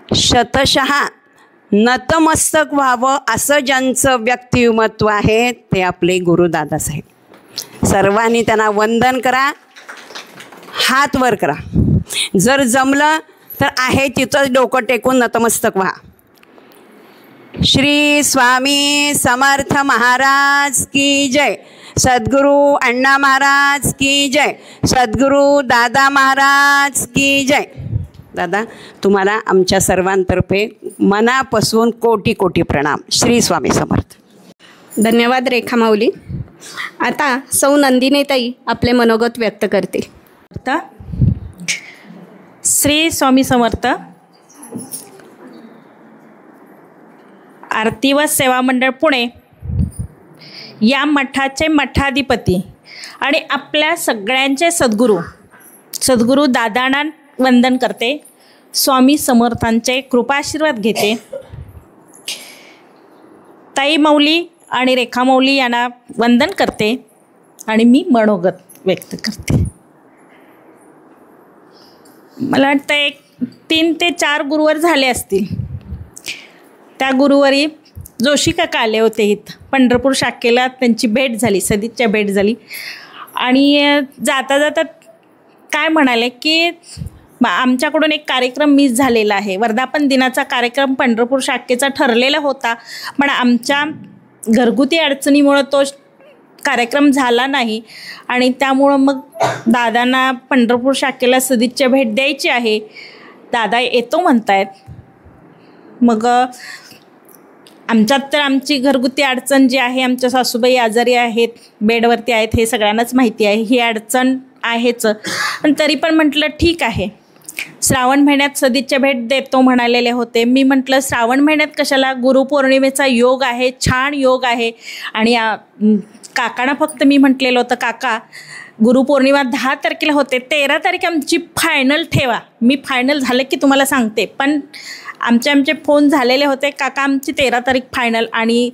शतशः नतमस्तक व्हावं असं ज्यांचं व्यक्तिमत्व आहे ते आपले गुरु दादासाहेब. सर्वांनी त्यांना वंदन करा, हात वर करा. जर जमलं तर आहे तिथं डोकं टेकून नतमस्तक व्हा. श्री स्वामी समर्थ महाराज की जय. सद्गुरू अण्णा महाराज की जय. सद्गुरू दादा महाराज की जय. दादा, तुम्हाला आमच्या सर्वांतर्फे मनापासून कोटी कोटी प्रणाम. श्री स्वामी समर्थ. धन्यवाद रेखा माऊली. आता सौ नंदिनीताई आपले मनोगत व्यक्त करतील. श्री स्वामी समर्थ. आरती व सेवा मंडळ पुणे या मठाचे मठाधिपती आणि आपल्या सगळ्यांचे सद्गुरू दादांना वंदन करते. स्वामी समर्थांचे कृपाशीर्वाद घेते. ताई माऊली आणि रेखा माऊली यांना वंदन करते आणि मी मनोगत व्यक्त करते. मला वाटतं एक 3 ते 4 गुरुवार झाले असतील. त्या गुरुवारी जोशी काका आले होते इथं पंढरपूर शाखेला. त्यांची भेट झाली, सदिच्छा भेट झाली. आणि जाता जाता काय म्हणाले की आमच्याकडून एक कार्यक्रम मिस झालेला आहे. वर्धापन दिनाचा कार्यक्रम पंढरपूर शाखेचा ठरलेला होता, पण आमच्या घरगुती अडचणीमुळं तो कार्यक्रम झाला नाही. आणि त्यामुळं मग दादांना पंढरपूर शाखेला सदिच्छा भेट द्यायची आहे. दादा येतो म्हणतायत. मग आमच्यात तर आमची घरगुती अडचण जी आहे, आमच्या सासूबाई आजारी आहेत, बेडवरती आहेत, हे सगळ्यांनाच माहिती आहे. ही अडचण आहेच. पण तरी पण म्हटलं ठीक आहे, श्रावण महिन्यात सदिच्छा भेट देतो म्हणालेले होते. मी म्हटलं श्रावण महिन्यात कशाला, गुरुपौर्णिमेचा योग आहे, छान योग आहे. आणि काकांना फक्त मी म्हटलेलं होतं, काका गुरुपौर्णिमा 10 तारखेला होते, 13 तारीख आमची फायनल ठेवा, मी फायनल झाले की तुम्हाला सांगते. पण आमचे फोन झालेले होते, काका आमची 13 तारीख फायनल. आणि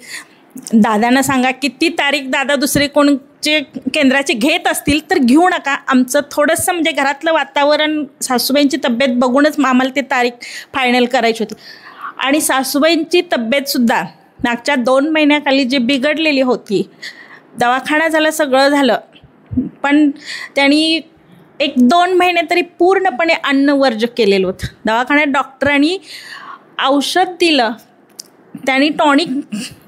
दादांना सांगा की ती तारीख दादा दुसरे कोणचे केंद्राचे घेत असतील तर घेऊ नका. आमचं थोडंसं म्हणजे घरातलं वातावरण, सासूबाईंची तब्येत बघूनच आम्हाला ती तारीख फायनल करायची होती. आणि सासूबाईंची तब्येतसुद्धा मागच्या 2 महिन्याखाली जी बिघडलेली होती, दवाखाना झाला, सगळं झालं, पण त्यांनी 1-2 महिने तरी पूर्णपणे अन्न वर्ज्य केलेलं होतं. दवाखान्यात डॉक्टरांनी औषध दिलं, त्यांनी टॉनिक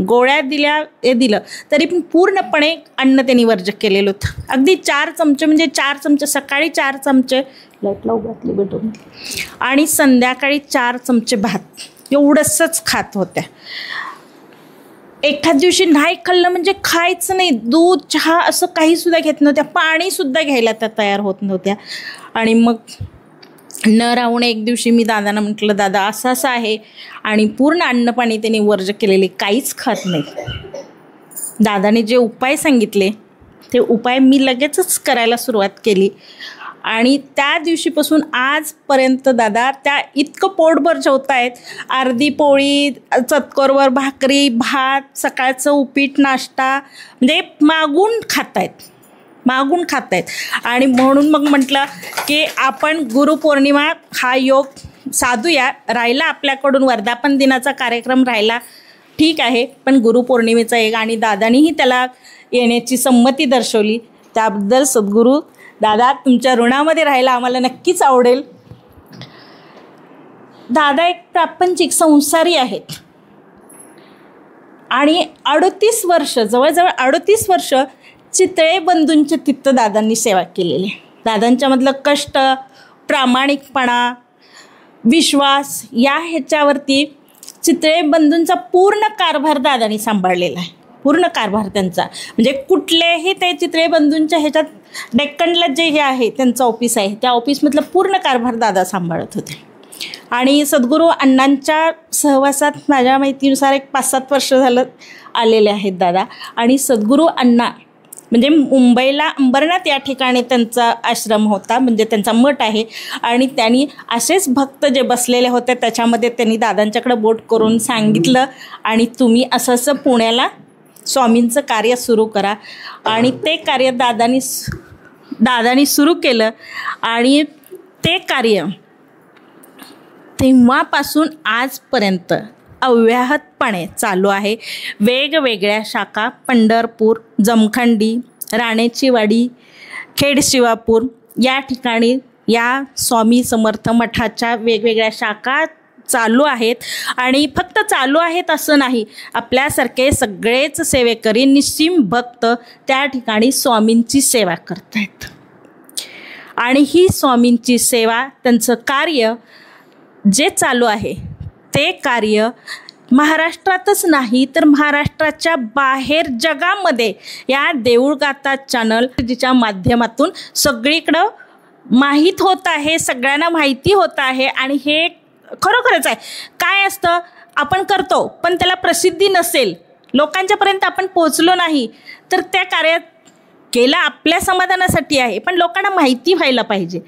गोळ्या दिल्या, हे दिलं, तरी पण पूर्णपणे अन्न त्यांनी वर्ज्य केलेलं होतं. अगदी 4 चमचे, म्हणजे 4 चमचे सकाळी, 4 चमचे लाईटला उघडली भेटून, आणि संध्याकाळी 4 चमचे भात, एवढंसच खात होत्या. एखाद दिवशी नाही खाल्लं म्हणजे खायचं नाही, दूध चहा असं काहीसुद्धा घेत नव्हत्या, पाणीसुद्धा घ्यायला त्या तयार होत नव्हत्या. आणि मग न राहून एक दिवशी मी दादांना म्हटलं, दादा असं असं आहे, आणि पूर्ण अन्नपाणी त्यांनी वर्ज्य केलेले, काहीच खात नाही. दादाने जे उपाय सांगितले ते उपाय मी लगेचच करायला सुरुवात केली. आणि त्या दिवशीपासून आजपर्यंत दादा त्या इतकं पोटभर जेवत आहेत. अर्धी पोळी, चतकोरवर भाकरी, भात, सकाळचं उपीट नाश्ता, म्हणजे मागून खात आहेत. आणि म्हणून मग म्हटलं की आपण गुरुपौर्णिमा हा योग साधूया. राहिला आपल्याकडून वर्धापन दिनाचा कार्यक्रम राहिला, ठीक आहे, पण गुरुपौर्णिमेचा एक, आणि दादानीही त्याला येण्याची संमती दर्शवली, त्याबद्दल सद्गुरू दादा तुमच्या ऋणामध्ये राहायला आम्हाला नक्कीच आवडेल. दादा एक प्रापंचिक संसारी आहेत आणि 38 वर्ष, जवळजवळ 38 वर्ष चितळे बंधूंच्या तिथं दादांनी सेवा केलेली. दादांच्यामधलं कष्ट, प्रामाणिकपणा, विश्वास, या ह्याच्यावरती चितळे बंधूंचा पूर्ण कारभार दादांनी सांभाळलेला आहे. पूर्ण कारभार त्यांचा, म्हणजे कुठलेही ते चितळे बंधूंच्या ह्याच्यात डेक्कनला जे हे आहे त्यांचं ऑफिस आहे, त्या ऑफिसमधलं पूर्ण कारभार दादा सांभाळत होते. आणि सद्गुरू अण्णांच्या सहवासात माझ्या माहितीनुसार एक 5-7 वर्ष झालं आलेले आहेत दादा. आणि सद्गुरू अण्णा म्हणजे मुंबईला अंबरनाथ या ठिकाणी त्यांचा आश्रम होता, म्हणजे त्यांचा मठ आहे. आणि त्यांनी असेच भक्त जे बसलेले होते त्याच्यामध्ये त्यांनी दादांच्याकडे बोट करून सांगितलं, आणि तुम्ही असं असं पुण्याला स्वामींचं कार्य सुरू करा. आणि ते कार्य दादांनी सुरू केलं. आणि ते कार्य तेव्हापासून आजपर्यंत अव्याहतपणे चालू आहे. वेगवेगळ्या शाखा, पंढरपूर, जमखंडी, राणेचीवाडी, खेडशिवापूर या ठिकाणी या स्वामी समर्थ मठाच्या वेगवेगळ्या शाखा चालू आहेत. आणि फक्त चालू आहेत असं नाही, आपल्यासारखे सगळेच सेवेकरी निस्सीम भक्त त्या ठिकाणी स्वामींची सेवा करत आहेत. आणि ही स्वामींची सेवा, त्यांचं कार्य जे चालू आहे ते कार्य महाराष्ट्रातच नाही तर महाराष्ट्राच्या बाहेर जगामध्ये या देऊळगाथा चॅनलच्या माध्यमातून सगळीकडं माहीत होत आहे, सगळ्यांना माहिती होत आहे. आणि हे खरोखरच आहे. काय असतं, आपण करतो पण त्याला प्रसिद्धी नसेल, लोकांच्यापर्यंत आपण पोचलो नाही, तर त्या कार्यात केलं आपल्या समाधानासाठी आहे, पण लोकांना माहिती व्हायला पाहिजे.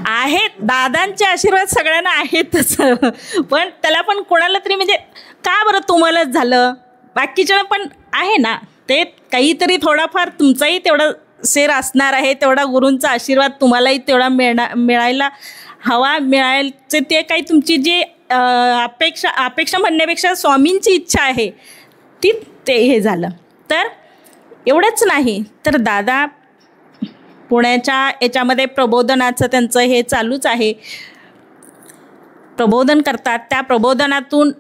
आहेत दादांचे आशीर्वाद सगळ्यांना आहेतच, पण त्याला पण कोणाला तरी म्हणजे का बरं तुम्हालाच झालं, बाकीच्या पण आहे ना, ते काहीतरी थोडाफार तुमचाही तेवढा शेर असणार आहे, तेवढा गुरूंचा आशीर्वाद तुम्हालाही तेवढा मिळायला हवा, मिळायचे ते काही तुमची जी अपेक्षा म्हणण्यापेक्षा स्वामींची इच्छा आहे ती ते हे झालं. तर एवढंच नाही तर दादा पुण्याच्या याच्यामध्ये प्रबोधनाचं त्यांचं हे चालूच आहे, प्रबोधन करतात. त्या प्रबोधनातून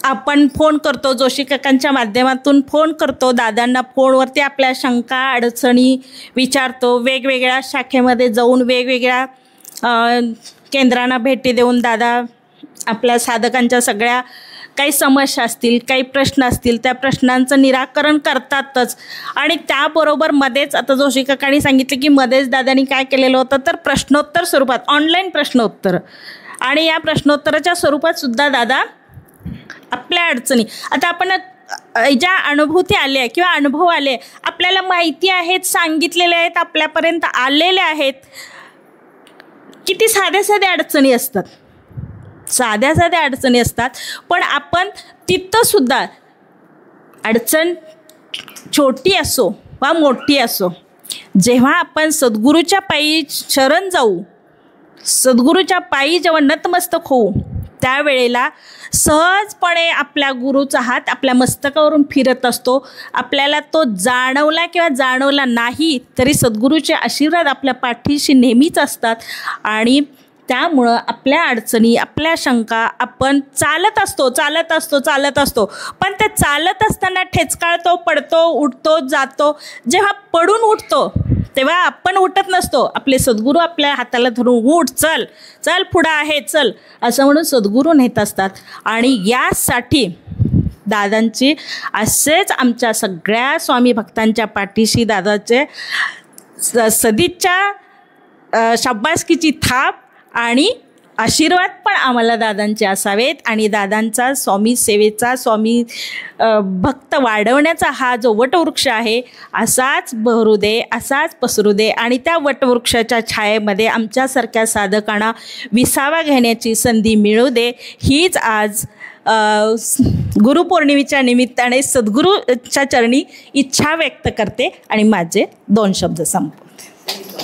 आपण फोन करतो, जोशी काकांच्या माध्यमातून फोन करतो दादांना, फोनवरती आपल्या शंका अडचणी विचारतो, वेगवेगळ्या शाखेमध्ये जाऊन वेगवेगळ्या केंद्रांना भेटी देऊन दादा आपल्या साधकांच्या सगळ्या काही समस्या असतील, काही प्रश्न असतील, त्या प्रश्नांचं निराकरण करतातच. आणि त्याबरोबर मध्येच आता जोशी काकांनी सांगितलं की मध्येच दादांनी काय केलेलं होतं तर प्रश्नोत्तर स्वरूपात ऑनलाईन प्रश्नोत्तर, आणि या प्रश्नोत्तराच्या स्वरूपात सुद्धा दादा आपल्या अडचणी, आता आपण ज्या अनुभूती आल्या किंवा अनुभव आले आपल्याला माहिती आहेत, सांगितलेले आहेत, आपल्यापर्यंत आलेले आहेत, किती साध्या साध्या अडचणी असतात, साध्या साध्या अडचणी असतात, पण आपण तिथंसुद्धा अडचण छोटी असो वा मोठी असो, जेव्हा आपण सद्गुरूच्या पायी शरण जाऊ, सद्गुरूच्या पायी जेव्हा नतमस्तक होऊ, त्यावेळेला सहजपणे आपल्या गुरूचा हात आपल्या मस्तकावरून फिरत असतो. आपल्याला तो जाणवला किंवा जाणवला नाही तरी सद्गुरूचे आशीर्वाद आपल्या पाठीशी नेहमीच असतात. आणि त्यामुळं आपल्या अडचणी, आपल्या शंका आपण चालत असतो, पण ते चालत असताना ठेचकाळतो, पडतो, उठतो, जातो. जेव्हा पडून उठतो तेव्हा आपण उठत नसतो, आपले सद्गुरू आपल्या हाताला धरून उठ, चल चल पुढं आहे, चल असं म्हणून सद्गुरू नेत असतात. आणि यासाठी दादांची असेच आमच्या सगळ्या स्वामी भक्तांच्या पाठीशी दादाचे सदिच्छा शाबासकीची थाप आणि आशीर्वाद पण आम्हाला दादांचे असावेत. आणि दादांचा स्वामी सेवेचा, स्वामी भक्त वाढवण्याचा हा जो वटवृक्ष आहे असाच बहरू दे, असाच पसरू दे. आणि त्या वटवृक्षाच्या छायेमध्ये आमच्यासारख्या साधकांना विसावा घेण्याची संधी मिळू दे, हीच आज गुरुपौर्णिमेच्या निमित्ताने सद्गुरूच्या चरणी इच्छा व्यक्त करते आणि माझे 2 शब्द संपवते.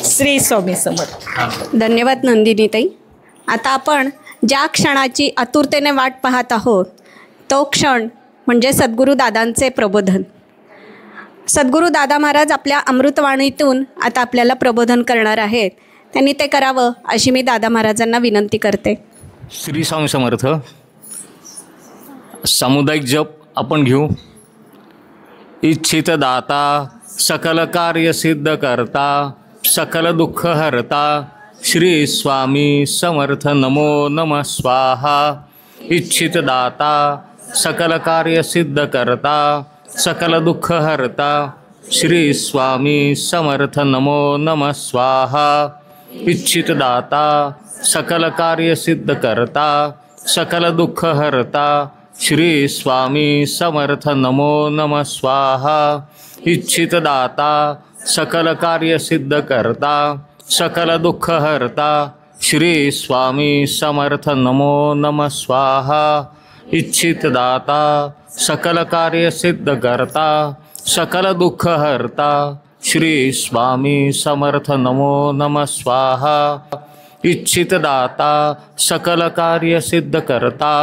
श्री स्वामी समर्थ. धन्यवाद नंदिनीताई. आता आपण ज्या क्षणाची आतुरतेने वाट पाहत आहोत तो क्षण म्हणजे सद्गुरू दादांचे प्रबोधन. सद्गुरू दादा महाराज आपल्या अमृतवाणीतून आता आपल्याला प्रबोधन करणार आहेत. त्यांनी ते करावं अशी मी दादा महाराजांना विनंती करते. श्री स्वामी समर्थ. सामुदायिक जप आपण घेऊ. इच्छित दाता सकल कार्य सिद्ध करता, सकल दुःख हरता, श्री स्वामी समर्थ. नमो नमः स्वाहा. इच्छित दाता सकल कार्य सिद्ध करता, सकल दुःख हरता, श्री स्वामी समर्थ. नमो नमः स्वाहा. इच्छित दाता सकल कार्य सिद्ध करता, सकल दुःख हरता, श्री स्वामी समर्थ. नमो नमः स्वाहा. इच्छित दाता सकल कार्य सिद्ध करता, सकल दुःख हरता, श्री स्वामी समर्थ. नमो नमः स्वाहा. इच्छित दाता सकल कार्य सिद्ध करता, सकल दुःख हरता, श्री स्वामी समर्थ. नमो नमः स्वाहा. इच्छित दाता सकल कार्य सिद्ध करता,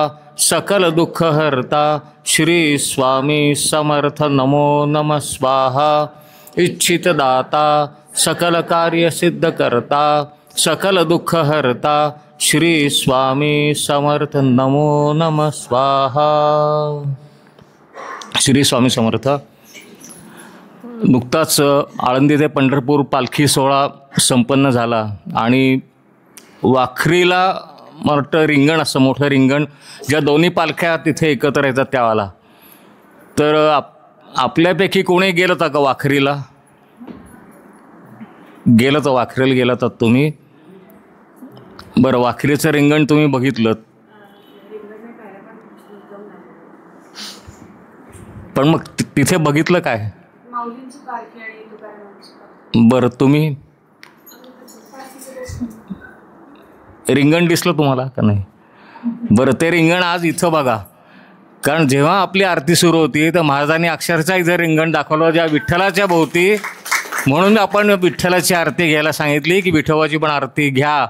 सकल दुःख हरता, श्री स्वामी समर्थ. नमो नमः स्वाहा. इच्छित दाता सकल कार्य सिद्ध करता, सकल दुःख हरता, श्री स्वामी समर्थ. नमो नमः स्वाहा. श्री स्वामी समर्थ. नुकताच आळंदी ते पंढरपूर पालखी सोहळा संपन्न झाला आणि वाखरीला मोठं रिंगण, असं मोठं रिंगण, ज्या दोन्ही पालख्या तिथे एकत्र येतात त्यावेळेला. तर आपल्यापैकी कोणी गेलं होतं का वाखरीला? गेलं तर वाखरीला गेला तर तुम्ही? बरं, वाखरीचं रिंगण तुम्ही बघितलं, पण मग तिथे बघितलं काय? बरं, तुम्ही रिंगण दिसलं तुम्हाला का नाही? बरं, ते रिंगण आज इथं बघा. कारण जेव्हा आपली आरती सुरू होती तर महाराजांनी अक्षरशः इथं रिंगण दाखवलं ज्या विठ्ठलाच्या भोवती. म्हणून आपण विठ्ठलाची आरती घ्यायला सांगितली की विठोबाची पण आरती घ्या.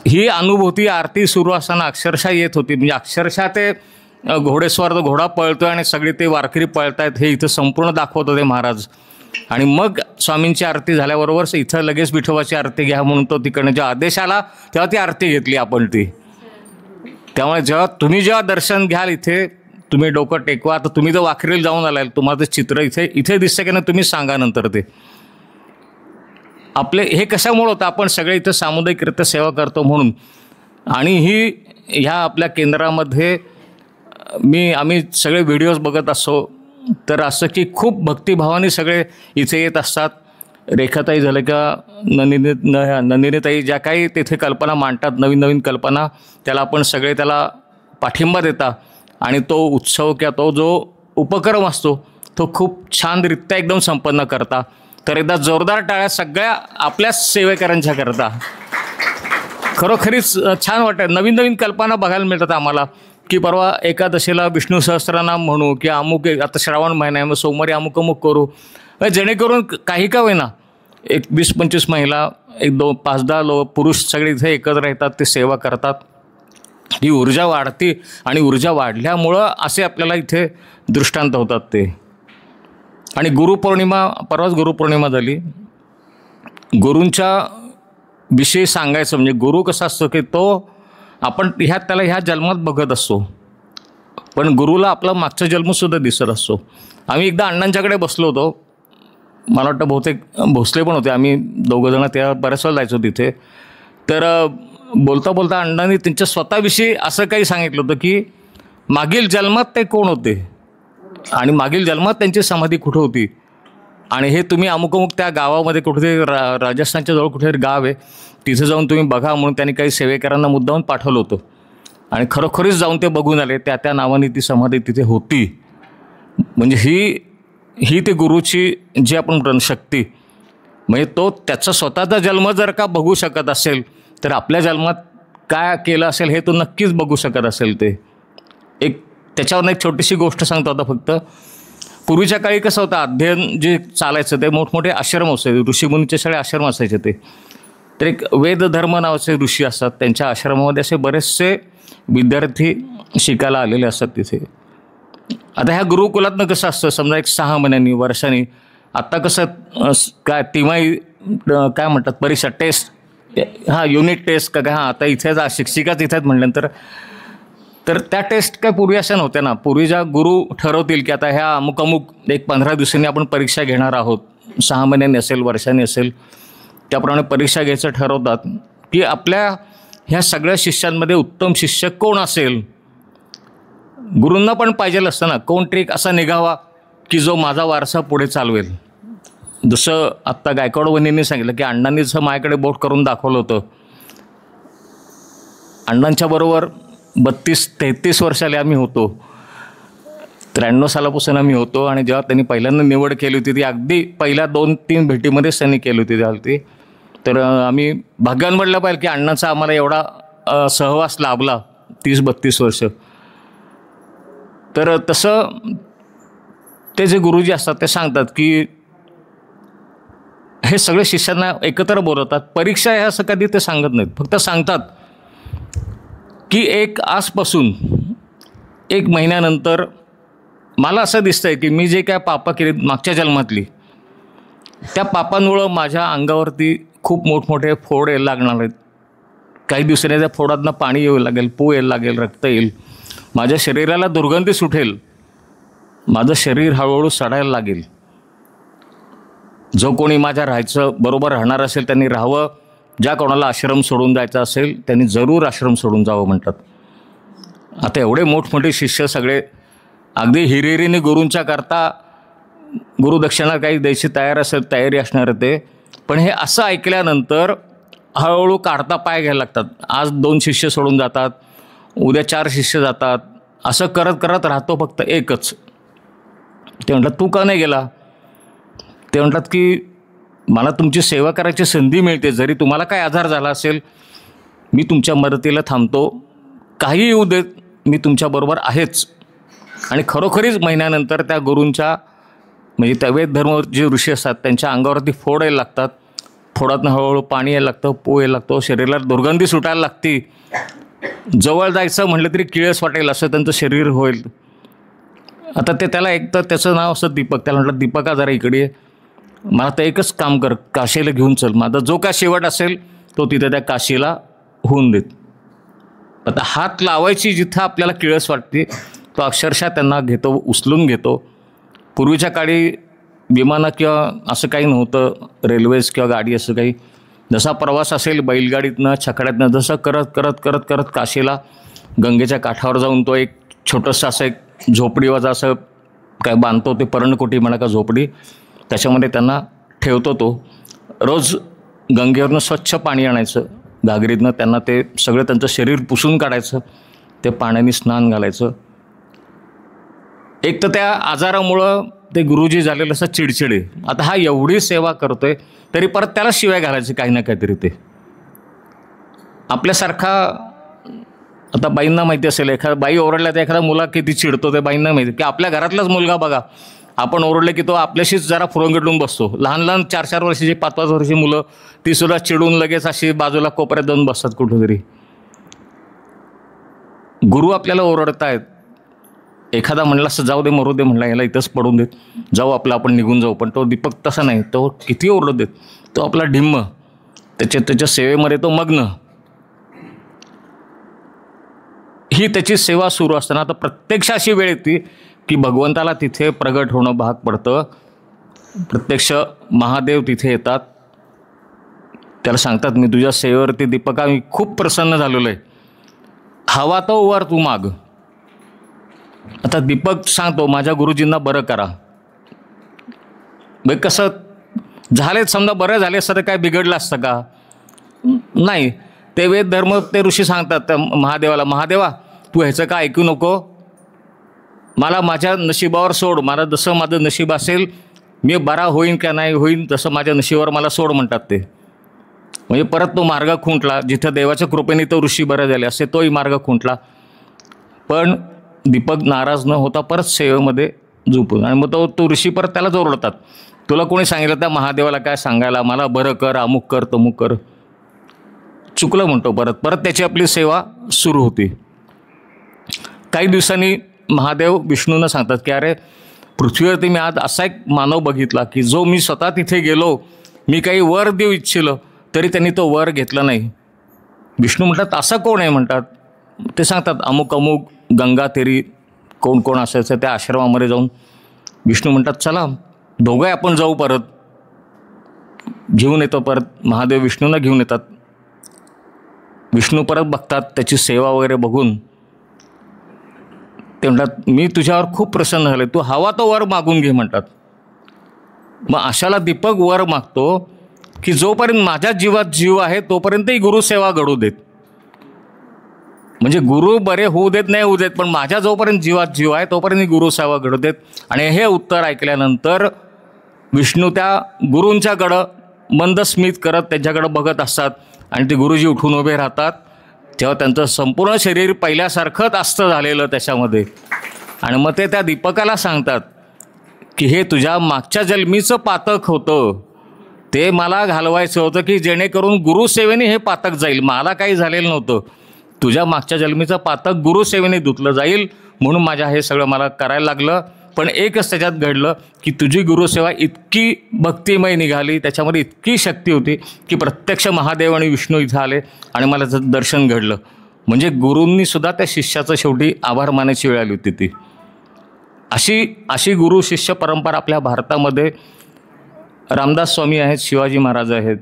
ही अनुभूती आरती सुरू असताना अक्षरशः येत होती. म्हणजे अक्षरशः ते घोडेस्वार घोडा पळतोय आणि सगळे ते वारकरी पळतायत हे इथं संपूर्ण दाखवत होते महाराज. आणि मग स्वामींची आरती झाल्याबरोबर इथं लगेच विठोबाची आरती घ्या म्हणून तो तिकडनं जेव्हा आदेश आला तेव्हा ती आरती घेतली आपण ती. त्यामुळे जेव्हा दर्शन घ्याल इथे तुम्ही डोकं टेकवा. आता तुम्ही जर वाखरीला जाऊन आलाय तुम्हाला ते चित्र इथे दिसतं की नाही तुम्ही सांगा नंतर. ते आपले हे कशामुळे होतं? आपण सगळे इथं सामुदायिकरित्या सेवा करतो म्हणून. आणि ह्या आपल्या केंद्रामध्ये आम्ही सगळे व्हिडिओज बघत असतो तर असं की खूप भक्तिभावाने सगळे इथे येत असतात. रेखाताई झालं का नंदिनीताई ज्या काही तिथे कल्पना मांडतात नवीन नवीन कल्पना त्याला आपण सगळे त्याला पाठिंबा देता आणि तो उत्सव किंवा तो जो उपक्रम असतो तो खूप छानरित्या एकदम संपन्न करता. तर एकदा जोरदार टाळ्या सगळ्या आपल्याच सेवेकरांच्या करता. खरोखरीच छान वाटतं. नवीन नवीन कल्पना बघायला मिळतात आम्हाला की परवा एकादशीला विष्णू सहस्त्रनाम म्हणू की अमुक आता श्रावण महिना आहे मग सोमवारी अमुक अमुक करू. जेणेकरून काही का होईना 20-25 महिला 5-10 पुरुष सगळे इथे एकत्र येतात ते सेवा करतात. ही ऊर्जा वाढते आणि ऊर्जा वाढल्यामुळं असे आपल्याला इथे दृष्टांत होतात ते. आणि गुरुपौर्णिमा परवाच गुरुपौर्णिमा झाली. गुरूंच्या विषयी सांगायचं म्हणजे गुरु कसा असतो की तो आपण त्याला ह्या जन्मात बघत असतो पण गुरुला आपला मागचा जन्मसुद्धा दिसत असतो. आम्ही एकदा अण्णांच्याकडे बसलो होतो. मला वाटतं बहुतेक भोसले पण होते. आम्ही दोघंजणं त्या बऱ्याच वेळा जायचो तिथे. तर बोलता बोलता अण्णांनी त्यांच्या स्वतःविषयी असं काही सांगितलं होतं की मागील जन्मात ते कोण होते आणि मागील जन्मात त्यांची समाधी कुठं होती आणि हे तुम्ही अमुक अमुक त्या गावामध्ये कुठेतरी राजस्थानच्या जवळ कुठेतरी गाव आहे तिथे जाऊन तुम्ही बघा म्हणून त्यांनी काही सेवेकरांना मुद्दामून पाठवलं होतं. आणि खरोखरीच जाऊन ते बघून आले. त्या नावाने ती समाधी तिथे होती. म्हणजे ही ते गुरुची जी आपण शक्ती म्हणजे तो त्याचा स्वतःचा जन्म जर का बघू शकत असेल तर आपल्या जन्मात काय केलं असेल हे तो नक्कीच बघू शकत असेल. ते त्याच्यावर एक छोटीशी गोष्ट सांगतो आता फक्त. पूर्वीच्या काळी कसं होतं अध्ययन जे चालायचं ते मोठमोठे आश्रम असायचे. ऋषीमुनीचे सगळे आश्रम असायचे ते. तर एक वेदधर्म नावाचे ऋषी असतात त्यांच्या आश्रमामध्ये असे बरेचसे विद्यार्थी शिकायला आलेले असतात तिथे. आता ह्या गुरुकुलातनं कसं असतं समजा एक 6 महिन्यांनी वर्षांनी आत्ता कसं काय तिमाही काय म्हणतात परीक्षा टेस्ट युनिट टेस्ट का काय आता इथेच शिक्षिकाच इथेच म्हटल्यानंतर तर त्या टेस्ट काय पूर्वी अशा नव्हत्या ना. पूर्वी ज्या गुरु ठरवतील की आता ह्या अमुक अमुक 15 दिवसांनी आपण परीक्षा घेणार आहोत 6 महिन्यांनी असेल वर्षांनी असेल त्याप्रमाणे परीक्षा घ्यायचं ठरवतात की आपल्या ह्या सगळ्या शिष्यांमध्ये उत्तम शिष्य कोण असेल. गुरूंना पण पाहिजे असतं ना कोणतरी एक असा निघावा की जो माझा वारसा पुढे चालवेल. जसं आत्ता गायकवाड वहिनींनी सांगितलं की अण्णांनी जसं माझ्याकडे बोट करून दाखवलं होतं. अण्णांच्या बरोबर 32-33 वर्षाले आम्ही होतो. 93 सालापासून आम्ही होतो आणि जेव्हा त्यांनी पहिल्यांदा निवड केली होती ती अगदी पहिल्या 2-3 भेटीमध्येच त्यांनी केली होती ती. तर आम्ही भाग्यवान म्हटलं पाहिजे की अण्णांचा आम्हाला एवढा सहवास लाभला 30-32 वर्ष. तर तसं ते जे गुरुजी असतात ते सांगतात की हे सगळे शिष्यांना एकत्र बोलवतात. परीक्षा आहे असं कधी ते सांगत नाहीत. फक्त सांगतात की आजपासून 1 महिन्यानंतर मला असं दिसतंय की मी जे काय पापं केली मागच्या जन्मातली त्या पापांमुळं माझ्या अंगावरती खूप मोठमोठे फोड यायला लागणार आहेत. काही दिवसांनी त्या फोडातनं पाणी येऊ लागेल, पू यायला लागेल, रक्त येईल, माझ्या शरीराला दुर्गंधी सुटेल, माझं शरीर हळूहळू सडायला लागेल. जो कोणी माझ्या बरोबर राहणार असेल त्यांनी राहावं. ज्या कोणाला आश्रम सोडून जायचा असेल त्यांनी जरूर आश्रम सोडून जावं म्हणतात. आता एवढे मोठमोठे शिष्य सगळे अगदी हिरिरीने गुरूंच्या करता गुरुदक्षिणा काही द्यायची तयारी असणार ते. पण हे असं ऐकल्यानंतर हळूहळू काढता पाय घ्यायला लागतात. आज 2 शिष्य सोडून जातात, उद्या 4 शिष्य जातात. असं करत करत राहतो फक्त एकच. ते म्हणतात तू का नाही गेला. ते म्हणतात की मला तुमची सेवा करायची संधी मिळते, जरी तुम्हाला काय आजार झाला असेल मी तुमच्या मदतीला थांबतो, काही येऊ देत, मी तुमच्याबरोबर आहेच. आणि खरोखरीच महिन्यानंतर त्या गुरूंच्या म्हणजे त्या वेद धर्म जे ऋषी असतात त्यांच्या अंगावरती फोड यायला लागतात, फोडातनं हळूहळू पाणी यायला लागतं, पो यायला लागतो, शरीराला दुर्गंधी सुटायला लागती, जवळ जायचं म्हटलं तरी किळस वाटेल असं त्यांचं शरीर होईल. आता ते त्याला एक तर त्याचं नाव असं दीपक, त्याला म्हटलं दीपका जरा इकडे ये, मला तर एकच काम कर, काशीला घेऊन चल, माझा जो काय शेवट असेल तो तिथे त्या काशीला होऊन देत. आता हात लावायची जिथं आपल्याला किळस वाटते तो अक्षरशः त्यांना घेतो, उचलून घेतो. पूर्वीच्या काळी विमानं किंवा असं काही नव्हतं, रेल्वेज किंवा गाडी असं काही, जसा प्रवास असेल बैलगाडीतनं छकड्यातनं जसं करत करत करत करत काशीला गंगेच्या काठावर जाऊन तो एक छोटंसं असं एक झोपडीवाजा असं काय बांधतो, ते पर्णकुटी म्हणा का झोपडी, त्याच्यामध्ये त्यांना ठेवतो. तो रोज गंगेवरनं स्वच्छ पाणी आणायचं घागरीतनं, त्यांना ते सगळं त्यांचं शरीर पुसून काढायचं, ते पाण्याने स्नान घालायचं. एक तर त्या आजारामुळं ते गुरुजी झालेलं असं चिडचिडे, आता हा एवढी सेवा करतोय तरी परत त्याला शिवाय घालायचे काही ना काहीतरी. ते आपल्यासारखा आता बाईंना माहिती असेल, एखादा बाई ओरडल्या तर एखादा मुला किती चिडतो ते बाईंना माहिती, की आपल्या घरातलाच मुलगा बघा, आपण ओरडले की तो आपल्याशीच जरा फुरंगटून बसतो. लहान लहान 4-4 वर्षाची 5-5 वर्षाची मुलं ती सुद्धा चिडून लगेच अशी बाजूला कोपऱ्यात जाऊन बसतात कुठेतरी. गुरु आपल्याला ओरडतायत, एखादा म्हणला असं जाऊ दे मरू दे, म्हणला याला इथंच पडून देत, जाऊ आपलं आपण निघून जाऊ, पण तो दीपक तसा नाही, तो किती ओरडत देत, तो आपला ढिम्म, त्याच्या सेवेमध्ये तो मग्न. ही त्याची सेवा सुरू असताना आता प्रत्यक्ष अशी वेळ येते की भगवंताला तिथे प्रगट होणं भाग पडतं. प्रत्यक्ष महादेव तिथे येतात, त्याला सांगतात मी तुझ्या सेवेवरती दीपका मी खूप प्रसन्न झालेलो आहे, हवा तो वर तू माग. आता दीपक सांगतो माझ्या गुरुजींना बरं करा. बाई कसं झाले, समजा बरं झाले असतं तर काय बिघडलं असतं का? नाही. ते वेद धर्म ते ऋषी सांगतात त्या महादेवाला, महादेवा तू ह्याचं का ऐकू नको, मला माझ्या नशिबावर सोड, मला जसं माझं नशीब असेल मी बरा होईन का नाही होईन तसं माझ्या नशिबावर मला सोड म्हणतात ते. म्हणजे परत तो मार्ग खुंटला, जिथं देवाच्या कृपेने तो ऋषी बरा झाले असे तोही मार्ग खुंटला. पण दीपक नाराज न होता परत सेवेमध्ये झोपून, आणि मग तो ऋषी परत त्याला जोरडतात, तुला कोणी सांगितलं त्या महादेवाला काय सांगायला, मला बरं कर, अमुक कर तमुक कर. चुकलं म्हणतो, परत त्याची आपली सेवा सुरू होती. काही दिवसांनी महादेव विष्णूंना सांगतात की अरे पृथ्वीवरती मी आज असा एक मानव बघितला की जो मी स्वतः तिथे गेलो, मी काही वर देऊ इच्छिलं तरी त्यांनी तो वर घेतला नाही. विष्णू म्हणतात असं कोण आहे म्हणतात, ते सांगतात अमुक अमुक गंगा तेरी कोण कोण असायचं त्या आश्रमामध्ये जाऊन. विष्णू म्हणतात चला दोघंही आपण जाऊ, परत घेऊन येतो. परत महादेव विष्णूंना घेऊन येतात. विष्णू परत बघतात त्याची सेवा वगैरे बघून ते म्हणतात मी तुझ्यावर खूप प्रसन्न झाले, तू हवा तो वर मागून घे म्हणतात. मग अशाला दीपक वर मागतो की जोपर्यंत माझ्या जीवात जीव आहे तोपर्यंतही गुरुसेवा घडू देत. म्हणजे गुरु बरे होऊ देत नाही होऊ देत, पण माझ्या जोपर्यंत जीवात जीव आहे तोपर्यंत गुरुसेवा घडू देत. आणि हे उत्तर ऐकल्यानंतर विष्णू त्या गुरूंच्याकडं मंद स्मित करत त्यांच्याकडं बघत असतात. आणि ते गुरुजी उठून उभे राहतात तेव्हा त्यांचं संपूर्ण शरीर पहिल्यासारखंच अस्तं झालेलं त्याच्यामध्ये. आणि मग ते त्या दीपकाला सांगतात की हे तुझ्या मागच्या जन्मीचं पातक होतं, ते मला घालवायचं होतं की जेणेकरून गुरुसेवेने हे पातक जाईल. मला काही झालेलं नव्हतं, तुझ्या मागच्या जन्मीचं पातक गुरुसेवेने धुतलं जाईल म्हणून माझ्या हे सगळं मला करायला लागलं. पण एकच त्याच्यात घडलं की तुझी गुरुसेवा इतकी भक्तिमय निघाली, त्याच्यामध्ये इतकी शक्ती होती की प्रत्यक्ष महादेव आणि विष्णू इथं आले आणि मला त्याचं दर्शन घडलं. म्हणजे गुरूंनी सुद्धा त्या शिष्याचं शेवटी आभार मानायची वेळ आली होती ती. अशी गुरु शिष्य परंपरा आपल्या भारतामध्ये रामदास स्वामी आहेत, शिवाजी महाराज आहेत,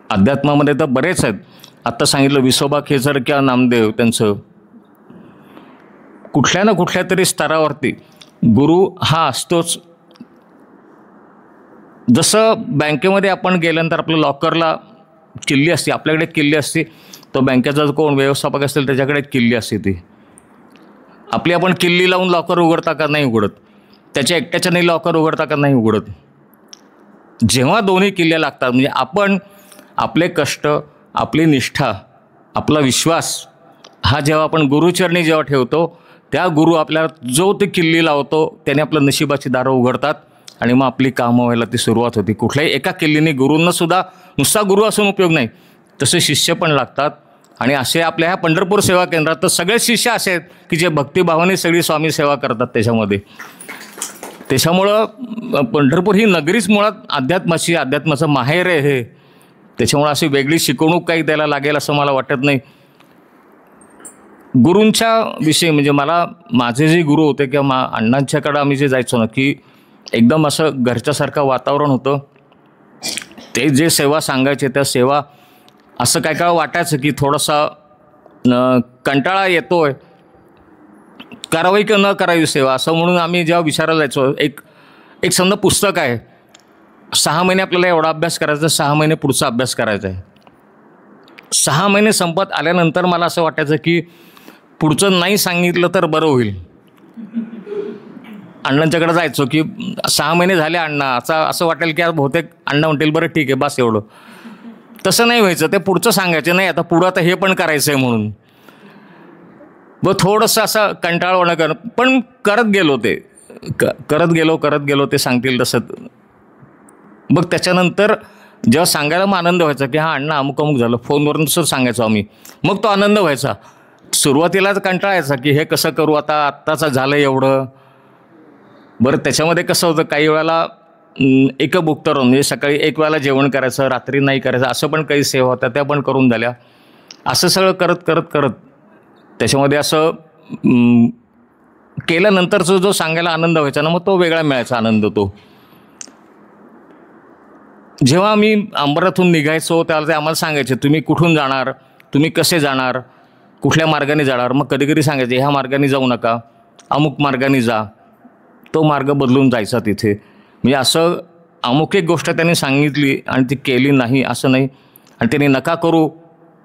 अध्यात्मामध्ये तर बरेच आहेत. आत्ता सांगितलं विसोबा खेचर किंवा नामदेव, त्यांचं कुठल्या ना कुठल्या तरी स्तरावरती गुरु हा असतोच. जसं बँकेमध्ये आपण गेल्यानंतर आपल्या लॉकरला किल्ली असते, आपल्याकडे किल्ली असते, तो बँकेचा जो कोण व्यवस्थापक असेल त्याच्याकडे किल्ली असते. ती आपली आपण किल्ली लावून लॉकर उघडता का नाही उघडत, त्याच्या एकट्याच्या नाही लॉकर उघडता का नाही उघडत. जेव्हा दोन्ही किल्ले लागतात म्हणजे आपण आपले कष्ट, आपली निष्ठा, आपला विश्वास हा जेव्हा आपण गुरुचरणी जेव्हा ठेवतो, त्या गुरु आपल्याला जो ते किल्ली लावतो त्याने आपलं नशिबाची दारं उघडतात आणि मग आपली कामं व्हायला ती सुरुवात होती. कुठल्याही एका किल्लीने गुरूंनासुद्धा नुसता गुरु असून उपयोग नाही, तसे शिष्य पण लागतात. आणि असे आपल्या ह्या पंढरपूर सेवा केंद्रात तर सगळे शिष्य असे आहेत की जे भक्तिभावाने सगळी स्वामी सेवा करतात त्याच्यामध्ये. त्याच्यामुळं पंढरपूर ही नगरीच मुळात अध्यात्माचं माहेर आहे हे. त्याच्यामुळं अशी वेगळी शिकवणूक काही त्याला लागेल असं मला वाटत नाही. गुरूंच्या विषयी म्हणजे मला माझे जे गुरु होते किंवा अण्णांच्याकडं आम्ही जे जायचो ना, की एकदम असं घरच्यासारखं वातावरण होतं. ते जे सेवा सांगायचे त्या सेवा असं काय काय वाटायचं की थोडासा कंटाळा येतोय, करावी की न करावी सेवा असं म्हणून आम्ही जेव्हा विचारायला जायचो, एक समजा पुस्तक आहे, 6 महिने आपल्याला एवढा अभ्यास करायचा, 6 महिने पुढचा अभ्यास करायचा आहे. 6 महिने संपत आल्यानंतर मला असं वाटायचं की पुढचं नाही सांगितलं तर बरं होईल. अण्णांच्याकडे जायचो की 6 महिने झाले अण्णा, असं वाटेल की आज बहुतेक अण्णा म्हणतील बरं ठीक आहे बस एवढं. तसं नाही व्हायचं, ते पुढचं सांगायचं नाही, आता पुढं आता हे पण करायचं आहे म्हणून. मग थोडंसं असं कंटाळवाणं पण करत गेलो ते करत गेलो ते सांगतील तसं. मग त्याच्यानंतर जेव्हा सांगायला मग आनंद व्हायचा की हां अण्णा अमुक अमुक झालं, फोनवरून तसं सांगायचो आम्ही, मग तो आनंद व्हायचा. सुरुवातीलाच कंटाळायचा की हे कसं करू आता, आत्ताचं झालं एवढं. बरं त्याच्यामध्ये कसं होतं, काही वेळेला एक बुक तर म्हणजे सकाळी एक वेळेला जेवण करायचं, रात्री नाही करायचं, असं पण काही सेवा होत्या त्या पण करून झाल्या. असं सगळं करत त्याच्यामध्ये असं केल्यानंतरचा जो सांगायला आनंद व्हायचा ना, मग तो वेगळा मिळायचा आनंद. तो जेव्हा आम्ही अंबरनाथहून निघायचो त्यावेळेला ते आम्हाला सांगायचे तुम्ही कुठून जाणार, तुम्ही कसे जाणार, कुठल्या मार्गाने जाणार. मग कधी कधी सांगायचे ह्या मार्गाने जाऊ नका, अमुक मार्गाने जा. तो मार्ग बदलून जायचा तिथे. म्हणजे असं अमुक एक गोष्ट त्यांनी सांगितली आणि ती केली नाही असं नाही, आणि त्यांनी नका करू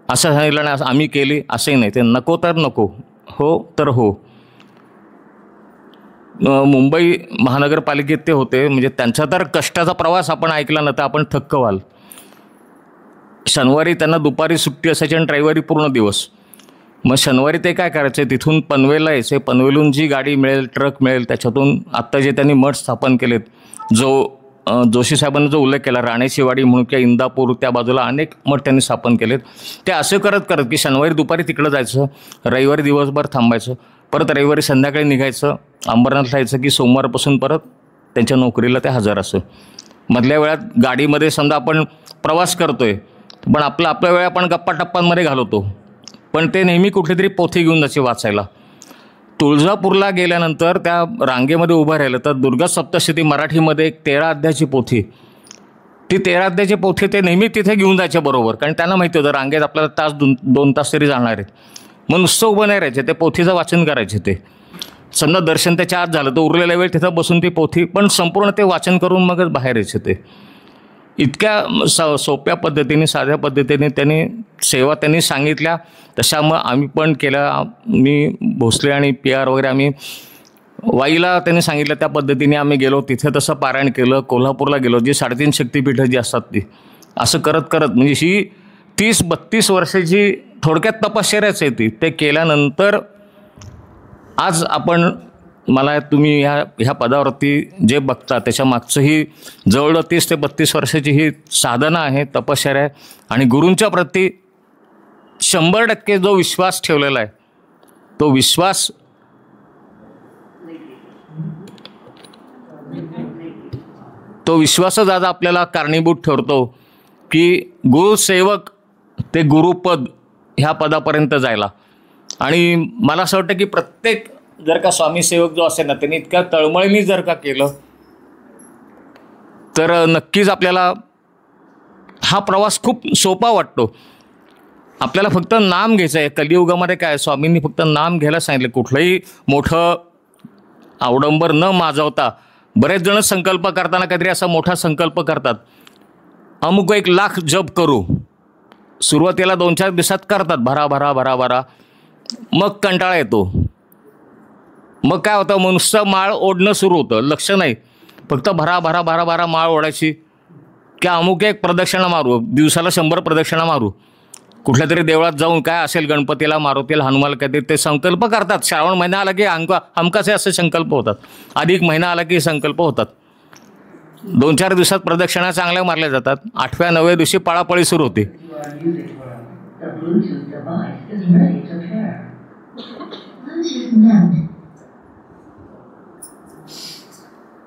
असं सांगितलं नाही आम्ही केली असंही नाही. ते नको तर नको, हो तर हो. मुंबई महानगरपालिकेत ते होते, म्हणजे त्यांचा तर कष्टाचा प्रवास आपण ऐकला ना तर आपण थक्क व्हाल. शनिवारी त्यांना दुपारी सुट्टी असायची आणि रविवारी पूर्ण दिवस. मग शनिवारी ते काय करायचे, तिथून पनवेलला यायचे, पनवेलून जी गाडी मिळेल, ट्रक मिळेल, त्याच्यातून आत्ता जे त्यांनी मठ स्थापन केलेत, जो जोशी साहेबांनी जो उल्लेख केला, राणेची वाडी म्हणून किंवा इंदापूर त्या बाजूला अनेक मठ त्यांनी स्थापन केलेत. ते असं करत की शनिवारी दुपारी तिकडं जायचं, रविवारी दिवसभर थांबायचं, परत रविवारी संध्याकाळी निघायचं, अंबरनाथला यायचं की सोमवारपासून परत त्यांच्या नोकरीला ते हजर असं. मधल्या वेळात गाडीमध्ये समजा आपण प्रवास करतोय पण आपल्या वेळ आपण गप्पा टप्पांमध्ये घालवतो, पण ते नेहमी कुठली तरी पोथी घेऊन जायची वाचायला. तुळजापूरला गेल्यानंतर त्या रांगेमध्ये उभं राहिलं तर दुर्गा सप्तशती मराठीमध्ये एक 13 अध्यायाची पोथी, ती 13 अध्यायाची पोथी ते नेहमी तिथे घेऊन जायच्या बरोबर, कारण त्यांना माहिती होतं रांगेत आपल्याला तास 2 तास तरी जाणार आहेत. मग नुसतं उभं नाही राहायचे, ते पोथीचं वाचन करायचे. ते समजा दर्शन त्याच्या आत झालं तर उरलेला वेळ तिथं बसून ती पोथी पण संपूर्ण ते वाचन करून मगच बाहेर यायचे. ते इतक्या सोप्या पद्धतीने, साध्या पद्धतीने त्यांनी सेवा त्यांनी सांगितल्या तशा मग आम्ही पण केल्या. मी भोसले आणि PR वगैरे आम्ही वाईला त्यांनी सांगितलं त्या पद्धतीने आम्ही गेलो, तिथे तसं पारायण केलं. कोल्हापूरला गेलो, जी 3.5 शक्तिपीठं जी असतात ती असं करत म्हणजे ही 30-32 वर्षाची थोडक्यात तपश्चर्याच आहे ती. ते केल्यानंतर आज मला तुम्ही ह्या पदावरती जे बघता त्याच्या मागचं ही जवळ 30 ते 32 वर्षाची ही साधना आहे, तपश्चर्या आहे. आणि गुरूंच्या प्रती 100% जो विश्वास ठेवलेला आहे तो विश्वास विश्वासच आज आपल्याला कारणीभूत ठरतो की गुरुसेवक ते गुरुपद ह्या पदापर्यंत जायला. आणि मला असं वाटतं की प्रत्येक जर का स्वामी सेवक जो असेल ना त्यांनी इतक्या तळमळीने जर का केलं तर नक्कीच आपल्याला हा प्रवास खूप सोपा वाटतो. आपल्याला फक्त नाम घ्यायचं आहे. कलियुगामध्ये काय स्वामींनी फक्त नाम घ्यायला सांगितलं, कुठलंही मोठं अवडंबर न माजवता. बरेच जण संकल्प करताना काहीतरी असा मोठा संकल्प करतात, अमुक 1 लाख जप करू. सुरुवातीला 2-4 दिवसात करतात भरा, मग कंटाळा येतो. मग काय होतं, मग नुसतं माळ ओढणं सुरू होतं, लक्ष नाही, फक्त भरा माळ ओढायची. की अमुक एक प्रदक्षिणा मारू, दिवसाला 100 प्रदक्षिणा मारू, कुठल्या तरी देवळात जाऊन काय असेल गणपतीला, मारुतीला, हनुमाला काहीतरी ते संकल्प करतात. श्रावण महिना आला की हमकाचे असे संकल्प होतात. अधिक महिना आला की संकल्प होतात. 2-4 दिवसात प्रदक्षिणा चांगल्या मारल्या जातात. 8व्या-9व्या दिवशी पळापळी सुरू होते.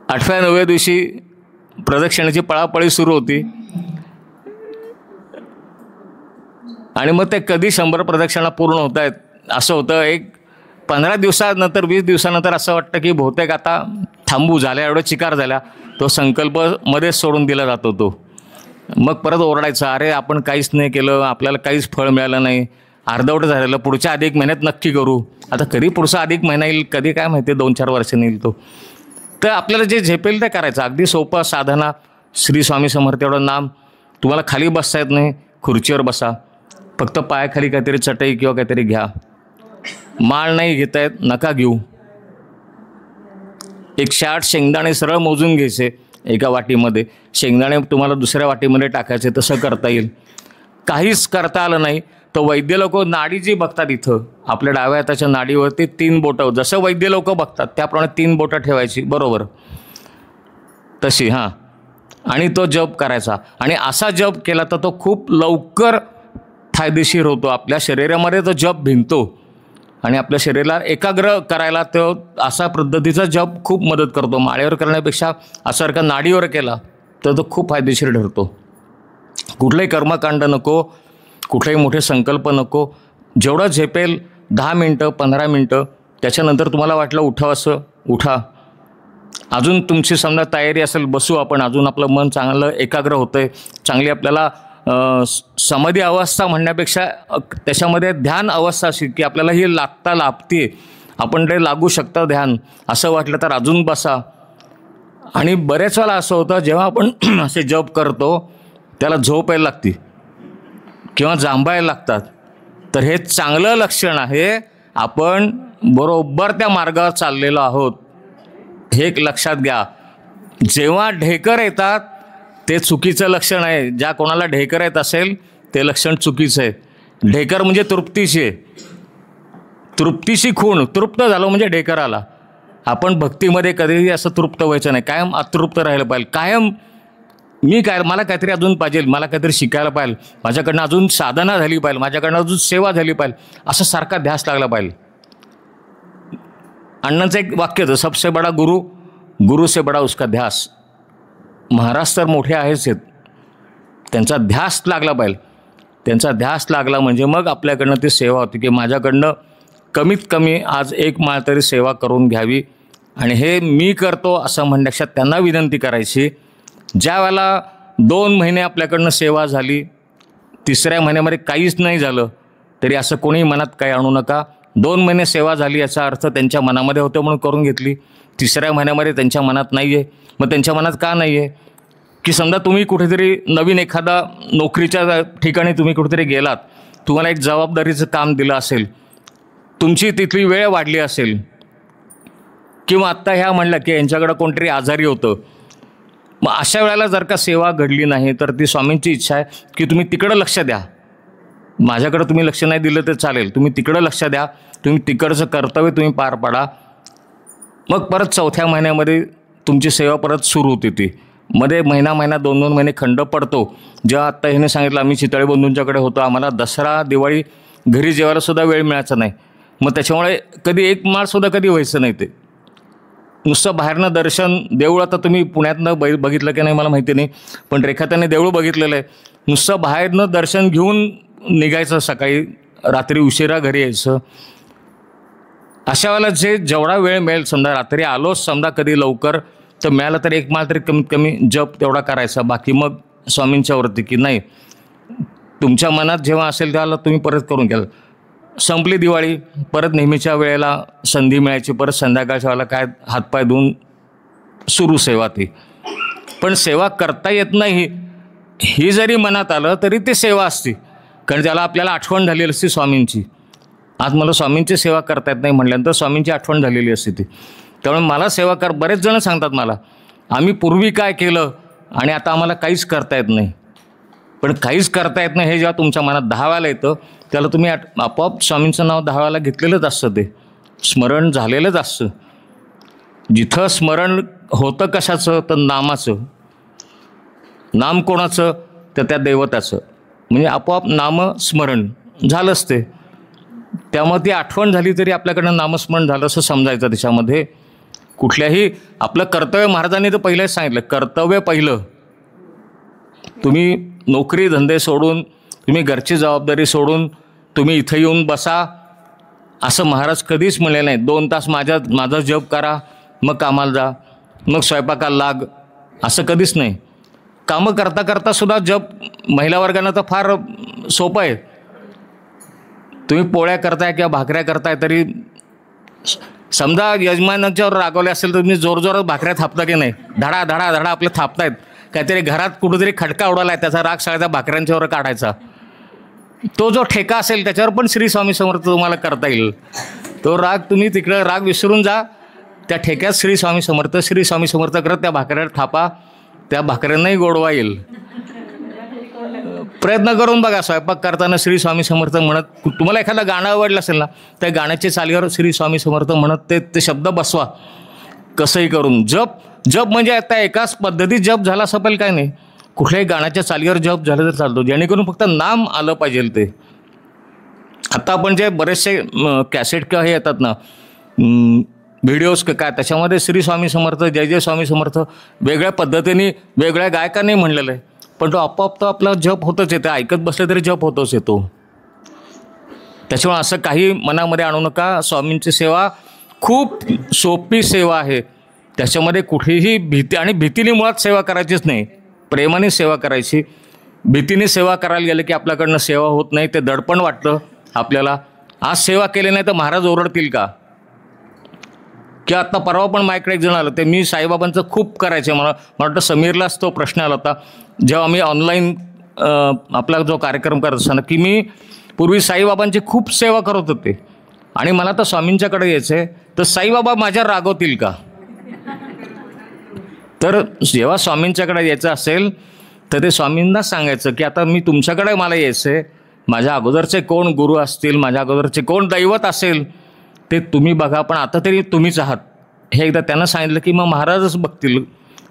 8व्या-9व्या दिवशी प्रदक्षिणेची पळापळी सुरू होती आणि मग ते कधी 100 प्रदक्षिणा पूर्ण होत आहेत असं होतं. एक 15 दिवसानंतर 20 दिवसानंतर असं वाटतं की बहुतेक आता थांबू, झाल्या एवढं चिकार झाल्या. तो संकल्प मध्येच सोडून दिला जातो. तो मग परत ओरडायचा, अरे आपण काहीच नाही केलं, आपल्याला काहीच फळ मिळालं नाही, अर्धवट झालेलं, पुढच्या अधिक महिन्यात नक्की करू. आता कधी पुढचा अधिक महिना येईल, कधी काय माहिती, 2-4 वर्षांनी येईल तो. तर आपल्याला जे झेपेल ते करायचं. अगदी सोपं साधना, श्री स्वामी समर्थ एवढं नाम. तुम्हाला खाली बसता येत नाही, खुर्चीवर बसा, फक्त पायाखाली काहीतरी चटई किंवा काहीतरी घ्या. माळ नाही घेता येत, नका घेऊ. 108 शेंगदाणे सरळ मोजून घ्यायचे एका वाटीमध्ये, शेंगदाणे तुम्हाला दुसऱ्या वाटीमध्ये टाकायचे, तसं करता येईल. काहीच करता आलं नाही तर वैद्य लोक नाडी जी बघतात इथं आपल्या डाव्या हाताच्या नाडीवरती 3 बोटं, जसं वैद्य लोक बघतात त्याप्रमाणे 3 बोटं ठेवायची, बरोबर तशी, हां. आणि तो जप करायचा. आणि असा जप केला तर तो खूप लवकर फायदेशीर होतो. आपल्या शरीरामध्ये तो जप भिनतो आणि आपल्या शरीराला एकाग्र करायला तो असा पद्धतीचा जप खूप मदत करतो. माळेवर करण्यापेक्षा असारखा नाडीवर केला तर तो खूप फायदेशीर ठरतो. कुठलंही कर्मकांड नको, कुठलेही मोठे संकल्प नको. जेवढं झेपेल 10 मिनटं 15 मिनटं, त्याच्यानंतर तुम्हाला वाटलं उठावंसं, उठा. अजून तुमची समजा तयारी असेल, बसू आपण, अजून आपलं मन चांगलं एकाग्र होतं आहे, चांगली आपल्याला समाधी अवस्था म्हणण्यापेक्षा त्याच्यामध्ये ध्यान अवस्था अशी की आपल्याला ही लाभते, आपण ते लागू शकतं ध्यान, असं वाटलं तर अजून बसा. आणि बरेच वेळा असं होतं जेव्हा आपण असे जप करतो त्याला झोप यायला लागते किंवा जांभायला लागतात, तर हे चांगलं लक्षण आहे, आपण बरोबर त्या मार्गावर चाललेलो आहोत, हे एक लक्षात घ्या. जेव्हा ढेकर येतात ते चुकीचं लक्षण आहे. ज्या कोणाला ढेकर येत असेल ते लक्षण चुकीचं आहे. ढेकर म्हणजे तृप्तीशी आहे, तृप्तीशी खूण, तृप्त झालो म्हणजे ढेकर आला. आपण भक्तीमध्ये कधीही असं तृप्त व्हायचं नाही, कायम अतृप्त राहिलं पाहिजे. कायम मला काहीतरी अजून पाहिजे, मला काहीतरी शिकायला पाहिजे, माझ्याकडनं अजून साधना झाली पाहिजे, माझ्याकडनं अजून सेवा झाली पाहिजे, असं सारखा ध्यास लागला पाहिजे. अण्णांचं एक वाक्य होतं, सबसे बडा गुरु, गुरु से बडा उसका ध्यास. महाराज तर मोठे आहेच आहेत, त्यांचा ध्यास लागला पाहिजे. त्यांचा ध्यास लागला म्हणजे मग आपल्याकडनं ती सेवा होती की माझ्याकडनं कमीत कमी आज 1 माळ तरी सेवा करून घ्यावी. आणि हे मी करतो असं म्हणण्यापेक्षा त्यांना विनंती करायची. ज्या वेळेला 2 महिने आपल्याकडनं सेवा झाली, 3ऱ्या महिन्यामध्ये काहीच नाही झालं तरी असं कोणी मनात काही आणू नका. 2 महिने सेवा झाली याचा अर्थ त्यांच्या मनामध्ये होतं म्हणून करून घेतली. 3ऱ्या महिन्यामध्ये त्यांच्या मनात नाही आहे. मग त्यांच्या मनात का नाही आहे की समजा तुम्ही कुठेतरी नवीन एखादा नोकरीच्या ठिकाणी तुम्ही कुठेतरी गेलात, तुम्हाला एक जबाबदारीचं काम दिलं असेल, तुमची तिथली वेळ वाढली असेल, किंवा आत्ता ह्या म्हणलं की यांच्याकडं कोणतरी आजारी होतं, मग अशा वेळेला जर का सेवा घडली नाही तर ती स्वामींची इच्छा आहे की तुम्ही तिकडं लक्ष द्या. माझ्याकडं तुम्ही लक्ष नाही दिलं तर चालेल, तुम्ही तिकडं लक्ष द्या, तुम्ही तिकडचं कर्तव्य तुम्ही पार पाडा. मग परत 4थ्या महिन्यामध्ये तुमची सेवा परत सुरू होती. ती मध्ये महिना 2-2 महिने खंड पडतो. जेव्हा आत्ता ह्याने सांगितलं आम्ही चितळे बंधूंच्याकडे होतो, आम्हाला दसरा दिवाळी घरी जेवायला सुद्धा वेळ मिळायचा नाही, मग त्याच्यामुळे कधी 1 माळसुद्धा कधी व्हायचं नाही. ते नुसतं बाहेरनं दर्शन, देऊळ आता तुम्ही पुण्यातनं बघितलं की नाही मला माहिती नाही, पण रेखाताने देऊळ बघितलेलं आहे. नुसतं बाहेरनं दर्शन घेऊन निघायचं, सकाळी रात्री उशिरा घरी यायचं. अशा वेळेला जेवढा वेळ मिळेल, समजा रात्री आलोच समजा कधी लवकर, तर मिळालं तर 1 माळ तरी कमीत कमी जप तेवढा करायचा. बाकी मग स्वामींच्यावरती की नाही, तुमच्या मनात जेव्हा असेल त्याला तुम्ही परत करून घ्याल. संपली दिवाळी, परत नेहमीच्या वेळेला संधी मिळायची, परत संध्याकाळच्या वेळेला काय हातपाय धुवून सुरू सेवा. ती पण सेवा करता येत नाही ही जरी मनात आलं तरी ते सेवा असते, कारण त्याला आपल्याला आठवण झालेली असते स्वामींची. आज मला स्वामींची सेवा करता येत नाही म्हटल्यानंतर स्वामींची आठवण झालेली असते ती. त्यामुळे मला सेवा कर, बरेच जण सांगतात मला, आम्ही पूर्वी काय केलं आणि आता आम्हाला काहीच करता येत नाही. पण काहीच करता येत नाही हे जेव्हा तुमच्या मनात 10 वेळेला येतं, त्याला तुम्ही आपोआप स्वामींचं नाव 10 वेळेला घेतलेलंच असतं, ते स्मरण झालेलंच असतं. जिथं स्मरण होतं कशाचं, तर नामाचं. नाम कोणाचं, तर त्या दैवताचं. म्हणजे आपोआप नामस्मरण झालंच ते. त्यामुळे ती आठवण झाली तरी आपल्याकडनं नामस्मरण झालं असं समजायचं. त्याच्यामध्ये कुठल्याही आपलं कर्तव्य, महाराजांनी तर पहिलेच सांगितलं, कर्तव्य पहिलं. तुम्ही नोकरी धंदे सोडून, तुम्ही घरची जबाबदारी सोडून तुम्ही इथं येऊन बसा असं महाराज कधीच म्हणले नाही. 2 तास माझा जप करा, मग कामाला जा, मग स्वयंपाकाला लाग, असं कधीच नाही. कामं करता करता सुद्धा जप महिला वर्गांना तर फार सोपं आहे. तुम्ही पोळ्या करताय किंवा भाकऱ्या करताय तरी समजा यजमानाच्यावर रागवले असेल तर तुम्ही जोरजोरात भाकऱ्या थापता की नाही, धडा धडा धडा आपलं थापतायत. काहीतरी घरात कुठेतरी खटका उडाला आहे, त्याचा राग सगळ्या भाकऱ्यांच्यावर काढायचा. तो जो ठेका असेल त्याच्यावर पण श्री स्वामी समर्थ तुम्हाला करता येईल. तो राग तुम्ही तिकडं राग विसरून जा, त्या ठेक्यात श्री स्वामी समर्थ करत त्या भाकऱ्यावर थापा, त्या भाकऱ्यांनाही गोडवा येईल. प्रयत्न करून बघा. स्वयंपाक करताना श्री स्वामी समर्थ म्हणत, तुम्हाला एखादं गाणं आवडलं असेल ना, त्या गाण्याच्या चालीवर श्री स्वामी समर्थ म्हणत ते शब्द बसवा कसंही करून. जप म्हणजे आता एकाच पद्धतीत जप झाला असं पाहिजे काय नाही, कुठल्याही गाण्याच्या चालीवर जप झालं तर चालतो, जेणेकरून फक्त नाम आलं पाहिजे ते. आता आपण जे बरेचसे कॅसेट किंवा हे येतात ना, व्हिडिओज काय, त्याच्यामध्ये श्री स्वामी समर्थ, जय जय स्वामी समर्थ वेगळ्या पद्धतीने वेगळ्या गायकांनी म्हणलेलं आहे. पण तो आपोआप तो आपला जप होतच येतो, ऐकत बसले तरी जप होतच येतो. त्याच्यामुळे असं काही मनामध्ये आणू नका. स्वामींची सेवा खूप सोपी सेवा आहे. त्याच्यामध्ये कुठेही भीती, आणि भीतीने मुळात सेवा करायचीच नाही, प्रेमाने सेवा करायची. भीतीने सेवा करायला गेलं की आपल्याकडनं सेवा होत नाही, ते दडपण वाटतं आपल्याला. आज सेवा केली नाही तर महाराज ओरडतील का? की आत्ता परवा पण माझ्याकडे एक जण आलं, ते मी साईबाबांचं खूप करायचे. मला वाटतं समीरलाच तो प्रश्न आला होता जेव्हा मी ऑनलाईन आपला जो कार्यक्रम करत असताना, की मी पूर्वी साईबाबांची खूप सेवा करत होते आणि मला तर स्वामींच्याकडे यायचं आहे, तर साईबाबा माझ्या रागवतील का? तर जेव्हा स्वामींच्याकडे यायचं असेल तर ते स्वामींना सांगायचं की आता मी तुमच्याकडे मला यायचं आहे, माझ्या अगोदरचे कोण गुरु असतील, माझ्या अगोदरचे कोण दैवत असेल ते तुम्ही बघा, पण आता तरी तुम्हीच आहात. हे एकदा त्यांना सांगितलं की मग महाराजच बघतील.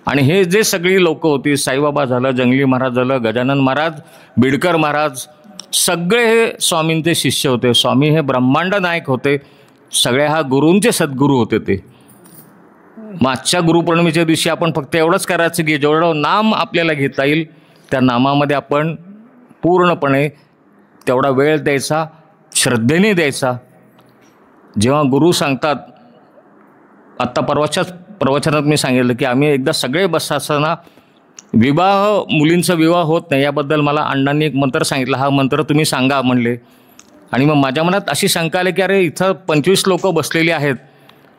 आणि हे जे सगळी लोक होती, साईबाबा झालं, जंगली महाराज झालं, गजानन महाराज, बिडकर महाराज, सगळे हे स्वामींचे शिष्य होते. स्वामी हे ब्रह्मांड नायक होते, सगळ्या हा गुरूंचे सद्गुरू होते ते. मागच्या गुरुपौर्णिमेच्या दिवशी आपण फक्त एवढंच करायचं की जेवढं नाम आपल्याला घेता येईल त्या नामामध्ये आपण पूर्णपणे तेवढा वेळ द्यायचा, श्रद्धेने द्यायचा. जेव्हा गुरु सांगतात, आत्ता परवाच्याच प्रवचनात मी सांगितलं की आम्ही एकदा सगळे बसताना मुलींचा विवाह होत नाही याबद्दल मला अण्णांनी एक मंत्र सांगितला, हा मंत्र तुम्ही सांगा म्हणले. आणि मग माझ्या मनात अशी शंका आली की अरे इथं 25 लोक बसलेली आहेत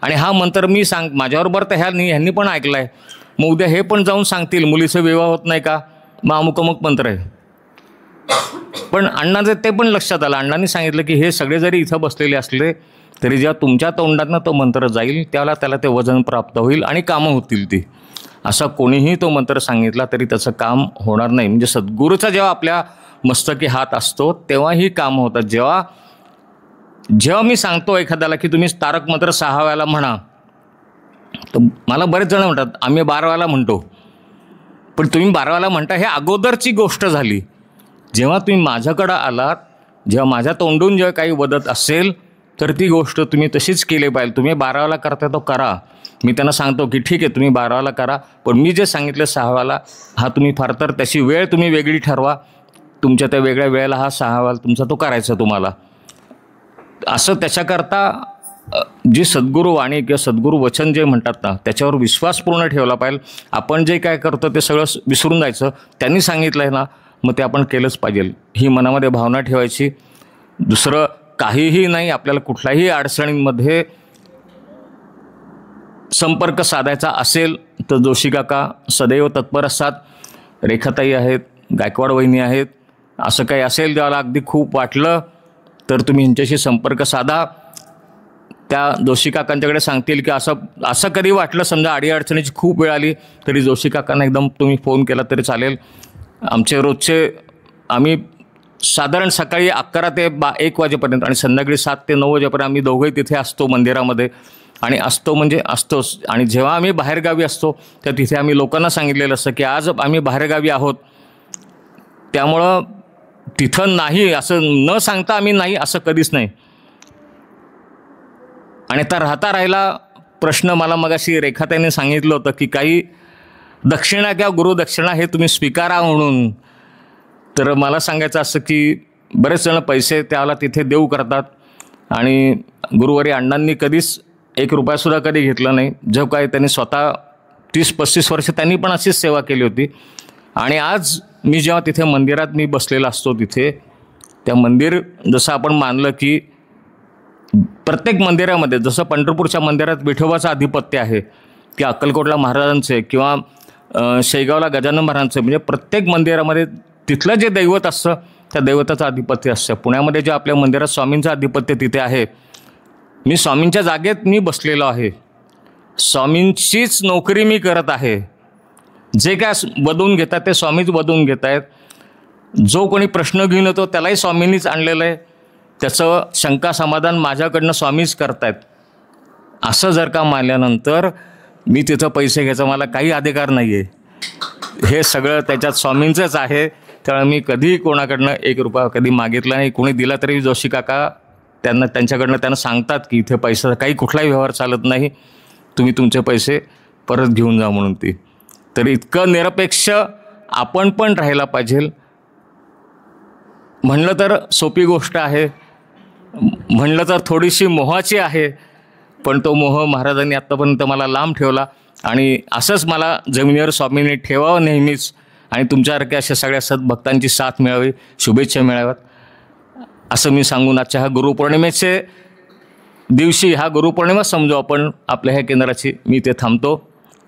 आणि हा मंत्र मी माझ्याबरोबर तर ह्यांनी पण ऐकला आहे, मग उद्या हे पण जाऊन सांगतील मुलीचा विवाह होत नाही का, मग अमुक मंत्र आहे. पण अण्णाचं ते पण लक्षात आलं. अण्णांनी सांगितलं की हे सगळे जरी इथं बसलेले असले तरी जेव्हा तुमच्या तोंडातनं तो मंत्र जाईल त्याला ते वजन प्राप्त होईल आणि कामं होतील ती. असा कोणीही तो मंत्र सांगितला तरी त्याचं काम होणार नाही. म्हणजे सद्गुरूचा जेव्हा आपल्या मस्तकी हात असतो तेव्हा ही कामं होतात. जेव्हा मी सांगतो एखाद्याला की तुम्ही तारक मंत्र 6 वेळेला म्हणा, तर मला बरेच जण म्हणतात आम्ही 12 वेळेला म्हणतो. पण तुम्ही 12 वेळेला म्हणता हे अगोदरची गोष्ट झाली. जेव्हा तुम्ही माझ्याकडं आलात, जेव्हा माझ्या तोंडून जेव्हा काही वदत असेल तर ती गोष्ट तुम्ही तशीच केली पाहिजे. तुम्ही 12 वेळेला करता तो करा. मी त्यांना सांगतो की ठीक आहे तुम्ही 12 वेळेला करा, पण मी जे सांगितलं 6 वेळेला हा तुम्ही फार तर त्याची वेळ तुम्ही वेगळी ठरवा. तुमच्या त्या वेगळ्या वेळेला हा 6 वेळेला तुमचा तो करायचा तुम्हाला. असं त्याच्याकरता जी सद्गुरू वाणी किंवा सद्गुरू वचन जे म्हणतात ना त्याच्यावर विश्वास पूर्ण ठेवला पाहिजे. आपण जे काय करतो ते सगळं विसरून जायचं. त्यांनी सांगितलं आहे ना मग ते आपण केलंच पाहिजे, ही मनामध्ये भावना ठेवायची. दुसरं काहीही नाही. आपल्याला कुठल्याही अडचणींमध्ये संपर्क साधायचा असेल तर जोशी काका सदैव तत्पर असतात. रेखाताई आहेत, गायकवाड वहिनी आहेत. असं काही असेल ज्याला अगदी खूप वाटलं तर तुम्ही यांच्याशी संपर्क साधा. त्या जोशी काकांच्याकडे सांगतील की असं कधी वाटलं समजा अडीअडचणीची खूप वेळ आली तरी जोशी काकांना एकदम तुम्ही फोन केला तरी चालेल. आमचे रोजचे आम्ही साधारण सकाळी 11 ते 1 वाजेपर्यंत आणि संध्याकाळी 7 ते 9 वाजेपर्यंत आम्ही दोघंही तिथे असतो मंदिरामध्ये. आणि असतो म्हणजे असतोच. आणि जेव्हा आम्ही बाहेरगावी असतो तर तिथे आम्ही लोकांना सांगितलेलं असतं की आज आम्ही बाहेरगावी आहोत, त्यामुळं तिथं नाही असं न सांगता आम्ही नाही असं कधीच नाही. आणि आता राहिला प्रश्न, मला मगाशी रेखाताईने सांगितलं होतं की काही दक्षिणा किंवा गुरुदक्षिणा हे तुम्ही स्वीकारा म्हणून. तर मला सांगायचं असं की बरेच जण पैसे त्याला तिथे देऊ करतात आणि गुरुवारी अण्णांनी कधीच 1 रुपयासुद्धा कधी घेतला नाही. जो काय त्यांनी स्वतः 30-35 वर्ष त्यांनी पण अशीच सेवा केली होती. आणि आज मी जेव्हा तिथे मंदिरात मी बसलेला असतो तिथे त्या मंदिर जसं आपण मानलं की प्रत्येक मंदिरामध्ये जसं पंढरपूरच्या मंदिरात विठोबाचं आधिपत्य आहे की अक्कलकोटला महाराजांचे किंवा शेगावला गजानन महाराजांचे, म्हणजे प्रत्येक मंदिरामध्ये तिथलं जे दैवत असतं त्या दैवताचं आधिपत्य असतं. पुण्यामध्ये जे आपल्या मंदिरात स्वामींचं आधिपत्य तिथे आहे, मी स्वामींच्या जागेत मी बसलेलो आहे. स्वामींचीच नोकरी मी करत आहे. जे काय बदवून घेतात ते स्वामीच बदवून घेत आहेत. जो कोणी प्रश्न घेऊन येतो त्यालाही स्वामींनीच आणलेलं आहे. त्याचं शंका समाधान माझ्याकडनं स्वामीच करतायत. असं जर का मानल्यानंतर मी तिथं पैसे घ्यायचा मला काही अधिकार नाही आहे. हे सगळं त्याच्यात स्वामींचंच आहे. त्यामुळे मी कधी कोणाकडनं 1 रुपया कधी मागितला नाही. कोणी दिला तरी जोशी काका त्यांना सांगतात की इथे पैसा काही कुठलाही व्यवहार चालत नाही, तुम्ही तुमचे पैसे परत घेऊन जा म्हणून. ती तर इतकं निरपेक्ष आपण पण राहायला पाहिजे. म्हणलं तर सोपी गोष्ट आहे, म्हणलं तर थोडीशी मोहाची आहे, पण तो मोह महाराजांनी आत्तापर्यंत मला लांब ठेवला. आणि असंच मला जमिनीवर स्वामींनी ठेवावं नेहमीच. आणि तुमच्यासारख्या अशा सगळ्या सद्भक्तांची साथ मिळावी, शुभेच्छा मिळाव्यात असं मी सांगून आजच्या हा गुरुपौर्णिमेचे दिवशी, हा गुरुपौर्णिमा समजू आपण आपल्या ह्या केंद्राची, मी ते थांबतो.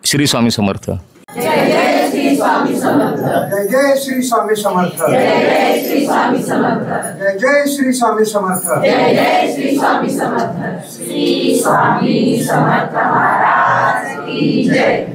श्री स्वामी समर्थ. जय जय श्री स्वामी समर्थ. जय जय श्री स्वामी समर्थ. जय जय श्री स्वामी समर्थ. जय जय श्री स्वामी समर्थ. जय जय श्री स्वामी समर्थ. श्री स्वामी समर्थ महाराज की जय.